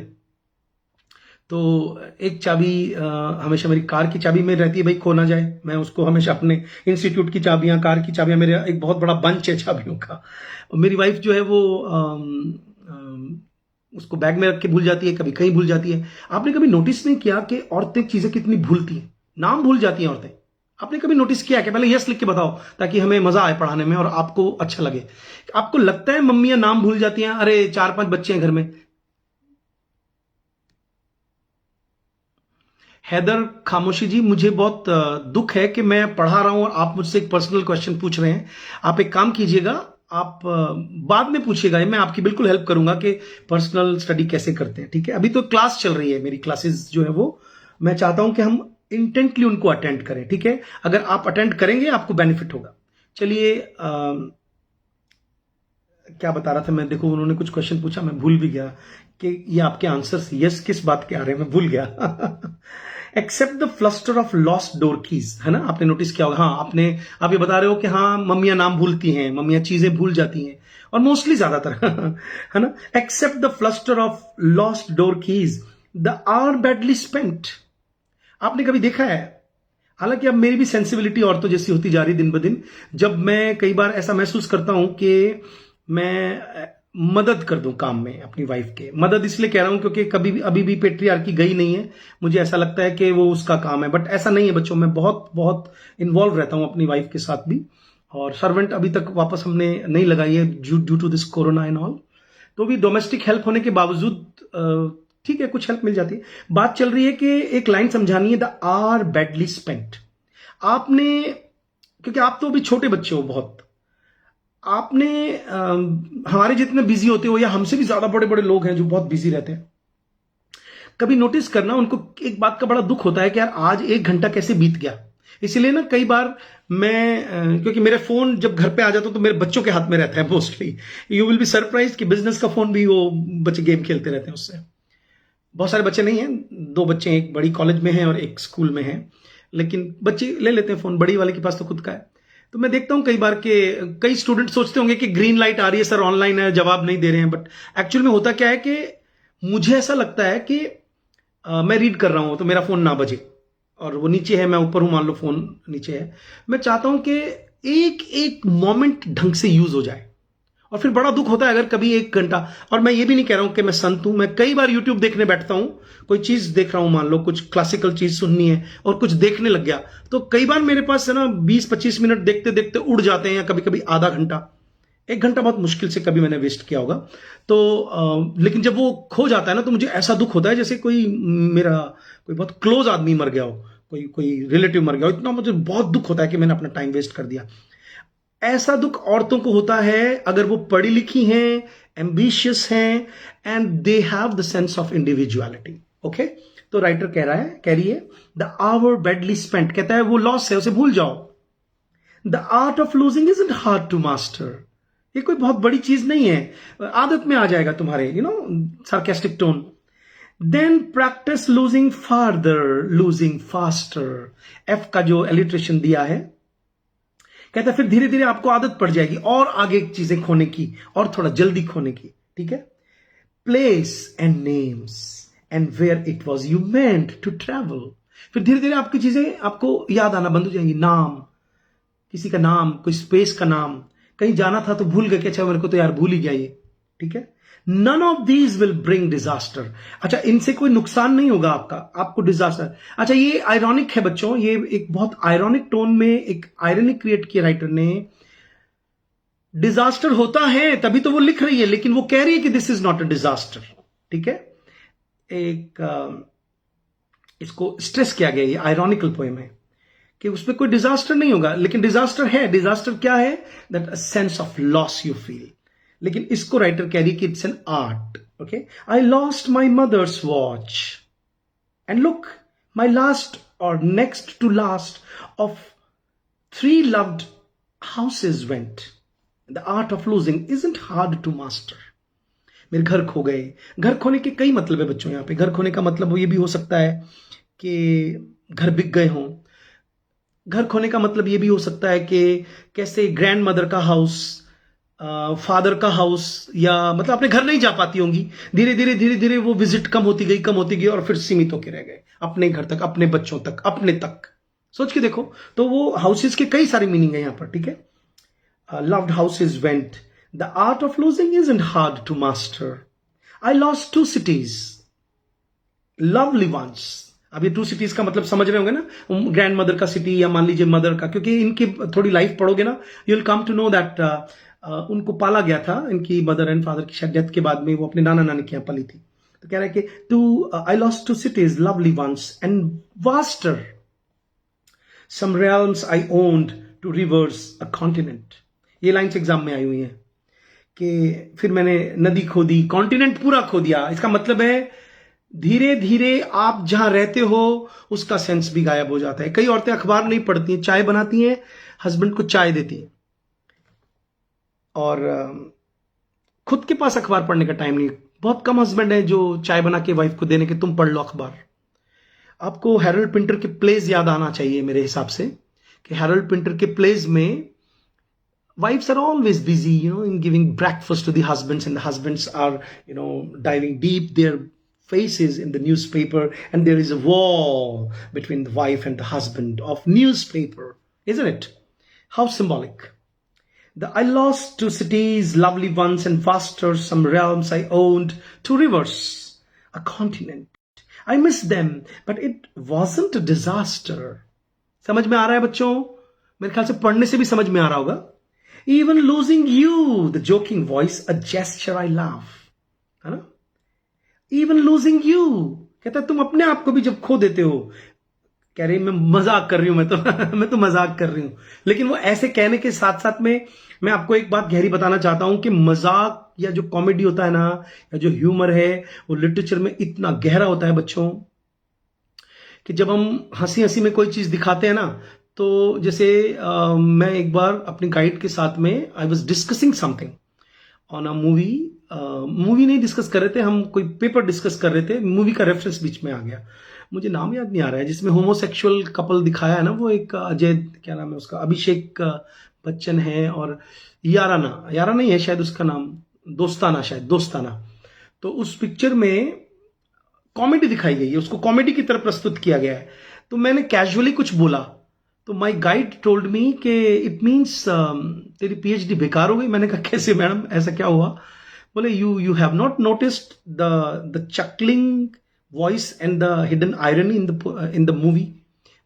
तो एक चाबी हमेशा मेरी कार की चाबी में रहती है, भाई खो ना जाए। मैं उसको हमेशा अपने इंस्टीट्यूट की चाबियां, कार की चाबियां, मेरे एक बहुत बड़ा बंच है चाबियों का। और मेरी वाइफ जो है वो उसको बैग में रख के भूल जाती है, कभी कहीं भूल जाती है। आपने कभी नोटिस नहीं किया कि औरतें चीजें कितनी भूलती हैं, नाम भूल जाती हैं औरतें। आपने कभी नोटिस किया कि, पहले यस लिख के बताओ ताकि हमें मजा आए पढ़ाने में और आपको अच्छा लगे। आपको लगता है मम्मियां नाम भूल जाती हैं? अरे 4-5 बच्चे हैं घर में। हैदर खामोशी जी, मुझे बहुत दुख है कि मैं पढ़ा रहा हूं और आप मुझसे एक पर्सनल क्वेश्चन पूछ रहे हैं। आप एक काम कीजिएगा, आप बाद में पूछिएगा, मैं आपकी बिल्कुल हेल्प करूंगा कि पर्सनल स्टडी कैसे करते हैं। ठीक है, अभी तो क्लास चल रही है, मेरी क्लासेस जो है वो मैं चाहता हूं कि हम इंटेंटली उनको अटेंड करें। ठीक है, अगर आप अटेंड करेंगे आपको बेनिफिट होगा। चलिए, क्या बता रहा था मैं, देखो उन्होंने कुछ क्वेश्चन पूछा, मैं भूल भी गया कि ये आपके आंसर्स यस किस बात के आ रहे हैं, मैं भूल गया। Accept the fluster of lost door keys, है ना, आपने नोटिस किया होगा। हाँ, आप ये बता रहे हो कि हाँ मम्मियां नाम भूलती हैं, मम्मियां चीजें भूल जाती हैं, और मोस्टली ज्यादातर है ना। Accept the fluster of lost door keys, the hour badly spent. आपने कभी देखा है, हालांकि अब मेरी भी सेंसिबिलिटी औरतों जैसी होती जा रही दिन ब दिन, जब मैं कई बार ऐसा महसूस करता हूं कि मैं मदद कर दूं काम में अपनी वाइफ के। मदद इसलिए कह रहा हूं क्योंकि कभी भी अभी भी पेट्रियार्की गई नहीं है, मुझे ऐसा लगता है कि वो उसका काम है, बट ऐसा नहीं है बच्चों। मैं बहुत बहुत इन्वॉल्व रहता हूं अपनी वाइफ के साथ भी, और सर्वेंट अभी तक वापस हमने नहीं लगाई है due to this corona and all. तो भी डोमेस्टिक हेल्प होने के बावजूद ठीक है, कुछ हेल्प मिल जाती है। बात चल रही है कि एक लाइन समझानी है, द आर बैडली स्पेंट। आपने, क्योंकि आप तो अभी छोटे बच्चे हो बहुत, आपने हमारे जितने बिजी होते हो या हमसे भी ज्यादा बड़े बड़े लोग हैं जो बहुत बिजी रहते हैं, कभी नोटिस करना, उनको एक बात का बड़ा दुख होता है कि यार आज 1 घंटा कैसे बीत गया। इसीलिए ना कई बार मैं, क्योंकि मेरे फोन जब घर पे आ जाता तो मेरे बच्चों के हाथ में रहता है mostly. You will be surprise कि बिजनेस का फोन भी वो बच्चे गेम खेलते रहते हैं उससे। बहुत सारे बच्चे नहीं हैं, 2 बच्चे, एक बड़ी कॉलेज में हैं और एक स्कूल में हैं, लेकिन बच्चे ले लेते हैं फोन, बड़ी वाले के पास तो खुद का है। तो मैं देखता हूं कई बार के कई स्टूडेंट सोचते होंगे कि ग्रीन लाइट आ रही है सर, ऑनलाइन है, जवाब नहीं दे रहे हैं, बट एक्चुअल में होता क्या है कि मुझे ऐसा लगता है कि मैं रीड कर रहा हूं तो मेरा फोन ना बजे, और वो नीचे है, मैं ऊपर हूं, मान लो फोन नीचे है, मैं चाहता हूं कि एक एक मोमेंट ढंग से यूज हो जाए। और फिर बड़ा दुख होता है अगर कभी 1 घंटा, और मैं ये भी नहीं कह रहा हूं कि मैं संत हूं, मैं कई बार यूट्यूब देखने बैठता हूं, कोई चीज देख रहा हूं, मान लो कुछ क्लासिकल चीज सुननी है और कुछ देखने लग गया, तो कई बार मेरे पास है ना 20-25 मिनट देखते देखते उड़ जाते हैं, या कभी कभी आधा घंटा, 1 घंटा बहुत मुश्किल से कभी मैंने वेस्ट किया होगा। तो लेकिन जब वो खो जाता है ना, तो मुझे ऐसा दुख होता है जैसे कोई मेरा कोई बहुत क्लोज आदमी मर गया हो, कोई कोई रिलेटिव मर गया हो, इतना मुझे बहुत दुख होता है कि मैंने अपना टाइम वेस्ट कर दिया। ऐसा दुख औरतों को होता है अगर वो पढ़ी लिखी हैं, एम्बिशियस हैं, and they have the sense of individuality. Okay, तो राइटर कह रही है द आवर बैडली स्पेंट, कहता है वो लॉस है, उसे भूल जाओ। The art of losing isn't hard to master, ये कोई बहुत बड़ी चीज नहीं है, आदत में आ जाएगा तुम्हारे, sarcastic tone. Then practice losing farther, losing faster, F का जो एलिट्रेशन दिया है, कहता है फिर धीरे धीरे आपको आदत पड़ जाएगी और आगे चीजें खोने की, और थोड़ा जल्दी खोने की। ठीक है, place and names and where it was you meant to travel, फिर धीरे धीरे आपकी चीजें आपको याद आना बंद हो जाएंगी। नाम, किसी का नाम, कोई स्पेस का नाम, कहीं जाना था तो भूल गए कि अच्छा मेरे को तो यार भूल ही गया ये। ठीक है, none of these will bring disaster, अच्छा इनसे कोई नुकसान नहीं होगा आपका, आपको डिजास्टर। अच्छा ये आयरॉनिक है बच्चों, ये एक बहुत आयरॉनिक टोन में एक आयरनी क्रिएट किया राइटर ने। डिजास्टर होता है तभी तो वो लिख रही है, लेकिन वो कह रही है कि this is not a disaster. ठीक है, एक इसको स्ट्रेस किया गया, ये आयरॉनिकल पोएम है कि उसमें कोई डिजास्टर नहीं होगा, लेकिन डिजास्टर है। डिजास्टर क्या है? That sense of loss you feel. लेकिन इसको राइटर कह रही कि it's an art. Okay, I lost my mother's watch and look my last or next to last of 3 loved houses went. The art of losing isn't hard to master. मेरे घर खो गए। घर खोने के कई मतलब है बच्चों, यहां पे घर खोने का मतलब ये भी हो सकता है कि घर बिक गए हों। घर खोने का मतलब ये भी हो सकता है कि कैसे ग्रैंड मदर का हाउस, फादर का हाउस, या मतलब अपने घर नहीं जा पाती होंगी, धीरे धीरे वो विजिट कम होती गई और फिर सीमित होकर रह गए अपने घर तक, अपने बच्चों तक, अपने तक। सोच के देखो, तो वो हाउसेस के कई सारे मीनिंग है यहां पर। ठीक है, loved houses went, the art of losing isn't hard to master. I lost 2 cities, lovely ones. अब ये 2 cities का मतलब समझ रहे होंगे ना, ग्रैंड मदर का सिटी या मान लीजिए मदर का, क्योंकि इनकी थोड़ी लाइफ पढ़ोगे ना, you will come to know that उनको पाला गया था, इनकी मदर एंड फादर की शायद डेथ के बाद में वो अपने नाना नानी के यहाँ पली थी। तो कह रहा है कि I lost 2 cities, lovely ones and vaster, some realms I owned to reverse a continent। ये लाइन्स एग्जाम में आई हुई है कि फिर मैंने नदी खो दी, कॉन्टिनेंट पूरा खो दिया। इसका मतलब है धीरे धीरे आप जहां रहते हो उसका सेंस भी गायब हो जाता है। कई औरतें अखबार नहीं पढ़ती हैं, चाय बनाती हैं, हस्बैंड को चाय देती हैं, और खुद के पास अखबार पढ़ने का टाइम नहीं। बहुत कम हस्बैंड है जो चाय बना के वाइफ को देने के तुम पढ़ लो अखबार। आपको हैरोल्ड पिंटर के प्लेज याद आना चाहिए मेरे हिसाब से, कि हैरोल्ड पिंटर के प्लेज में wives are always busy, in giving breakfast to the husbands, and the husbands are, diving deep their faces in the newspaper, and there is a war between the wife and the husband of newspaper, isn't it? How symbolic. I lost 2 cities, lovely ones, and vaster some realms I owned, 2 rivers, a continent. I miss them, but it wasn't a disaster. समझ में आ रहा है बच्चों? मेरे ख्याल से पढ़ने से भी समझ में आ रहा होगा। Even losing you, the joking voice, a gesture I love, है ना? Even losing you, कहता है तुम अपने आप को भी जब खो देते हो। कह रही मैं मजाक कर रही हूं, मैं तो मजाक कर रही हूं। लेकिन वो ऐसे कहने के साथ साथ में मैं आपको एक बात गहरी बताना चाहता हूं कि मजाक या जो कॉमेडी होता है ना, या जो ह्यूमर है, वो लिटरेचर में इतना गहरा होता है बच्चों, कि जब हम हंसी हंसी में कोई चीज दिखाते हैं ना, तो जैसे मैं एक बार अपनी गाइड के साथ में I was discussing something, on a movie. Movie नहीं डिस्कस कर रहे थे हम, कोई पेपर डिस्कस कर रहे थे, मूवी का रेफरेंस बीच में आ गया, मुझे नाम याद नहीं आ रहा है, जिसमें होमोसेक्सुअल कपल दिखाया है ना, वो एक अजय, क्या नाम है उसका, अभिषेक बच्चन है, और याराना, यारा नहीं है शायद उसका नाम, दोस्ताना, शायद दोस्ताना। तो उस पिक्चर में कॉमेडी दिखाई गई है, उसको कॉमेडी की तरह प्रस्तुत किया गया है। तो मैंने कैजुअली कुछ बोला, तो माय गाइड टोल्ड मी कि इट मीन्स तेरी पीएचडी बेकार हो गई। मैंने कहा कैसे मैडम, ऐसा क्या हुआ? बोले you have not noticed the चकलिंग voice and the hidden irony in the movie.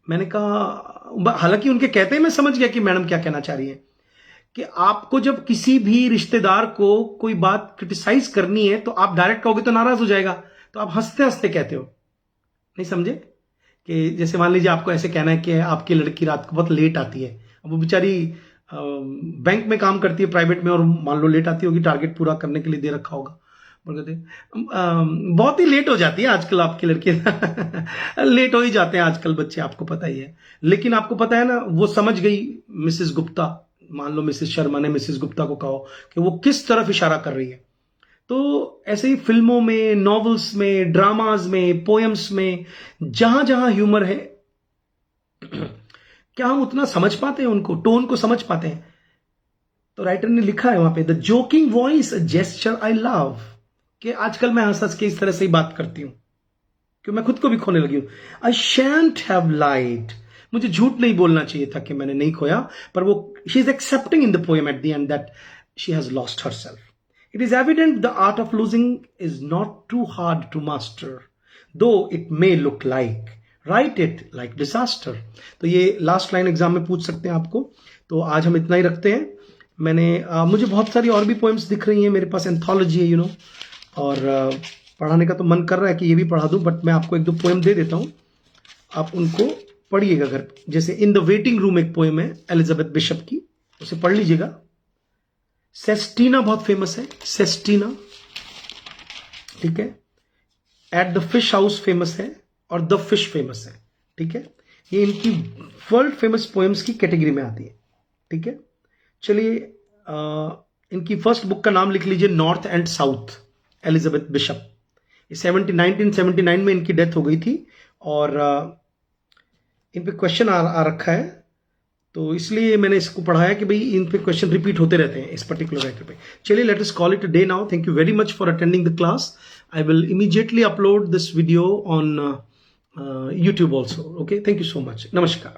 मैंने कहा, हालांकि उनके कहते ही मैं समझ गया कि मैडम क्या कहना चाह रही है, कि आपको जब किसी भी रिश्तेदार को कोई बात क्रिटिसाइज करनी है तो आप डायरेक्ट कहोगे तो नाराज हो जाएगा, तो आप हंसते हंसते कहते हो। नहीं समझे? कि जैसे मान लीजिए आपको ऐसे कहना है कि आपकी लड़की रात को बहुत लेट आती है, अब वो बेचारी बैंक में काम करती है प्राइवेट में, और मान लो लेट आती होगी, टारगेट पूरा करने के लिए दे रखा होगा, बोल कहते बहुत ही लेट हो जाती है आजकल आपकी लड़की लेट हो ही जाते हैं आजकल बच्चे, आपको पता ही है। लेकिन आपको पता है ना, वो समझ गई मिसेस गुप्ता, मान लो मिसेस शर्मा ने मिसेस गुप्ता को कहो कि वो किस तरफ इशारा कर रही है। तो ऐसे ही फिल्मों में, नॉवेल्स में, ड्रामाज में, पोएम्स में, जहां जहां ह्यूमर है, क्या हम उतना समझ पाते हैं उनको, टोन को समझ पाते हैं? तो राइटर ने लिखा है वहां पे, the joking voice gesture I love, कि आजकल मैं हंस हंस के इस तरह से ही बात करती हूं, क्यों मैं खुद को भी खोने लगी हूं। आई शैंट हैव लाइड, मुझे झूठ नहीं बोलना चाहिए था कि मैंने नहीं खोया, पर वो she is accepting in the poem at the end that she has lost herself. It is evident the art of losing is not too hard to master, though it may look like. Write it like disaster. तो ये लास्ट लाइन एग्जाम में पूछ सकते हैं आपको। तो आज हम इतना ही रखते हैं। मैंने मुझे बहुत सारी और भी पोएम्स दिख रही हैं, मेरे पास एंथोलॉजी है और पढ़ाने का तो मन कर रहा है कि ये भी पढ़ा दूं, बट मैं आपको एक दो पोएम दे देता हूं, आप उनको पढ़िएगा घर। जैसे इन द वेटिंग रूम एक पोएम है एलिजाबेथ बिशप की, उसे पढ़ लीजिएगा। सेस्टीना बहुत फेमस है, सेस्टीना, ठीक है। At the fish house famous है, और द फिश फेमस है, ठीक है। ये इनकी वर्ल्ड फेमस पोएम्स की कैटेगरी में आती है, ठीक है। चलिए, इनकी फर्स्ट बुक का नाम लिख लीजिए, north and south, Elizabeth bishop. 1979 में इनकी डेथ हो गई थी, और इन पे क्वेश्चन आ रखा है, तो इसलिए मैंने इसको पढ़ाया कि भाई इन पे क्वेश्चन रिपीट होते रहते हैं इस पर्टिकुलर राइटर पे। चलिए, let us call it a day now. Thank you very much for attending the class. I will immediately upload this video on YouTube also. Okay, thank you so much. Namaskar.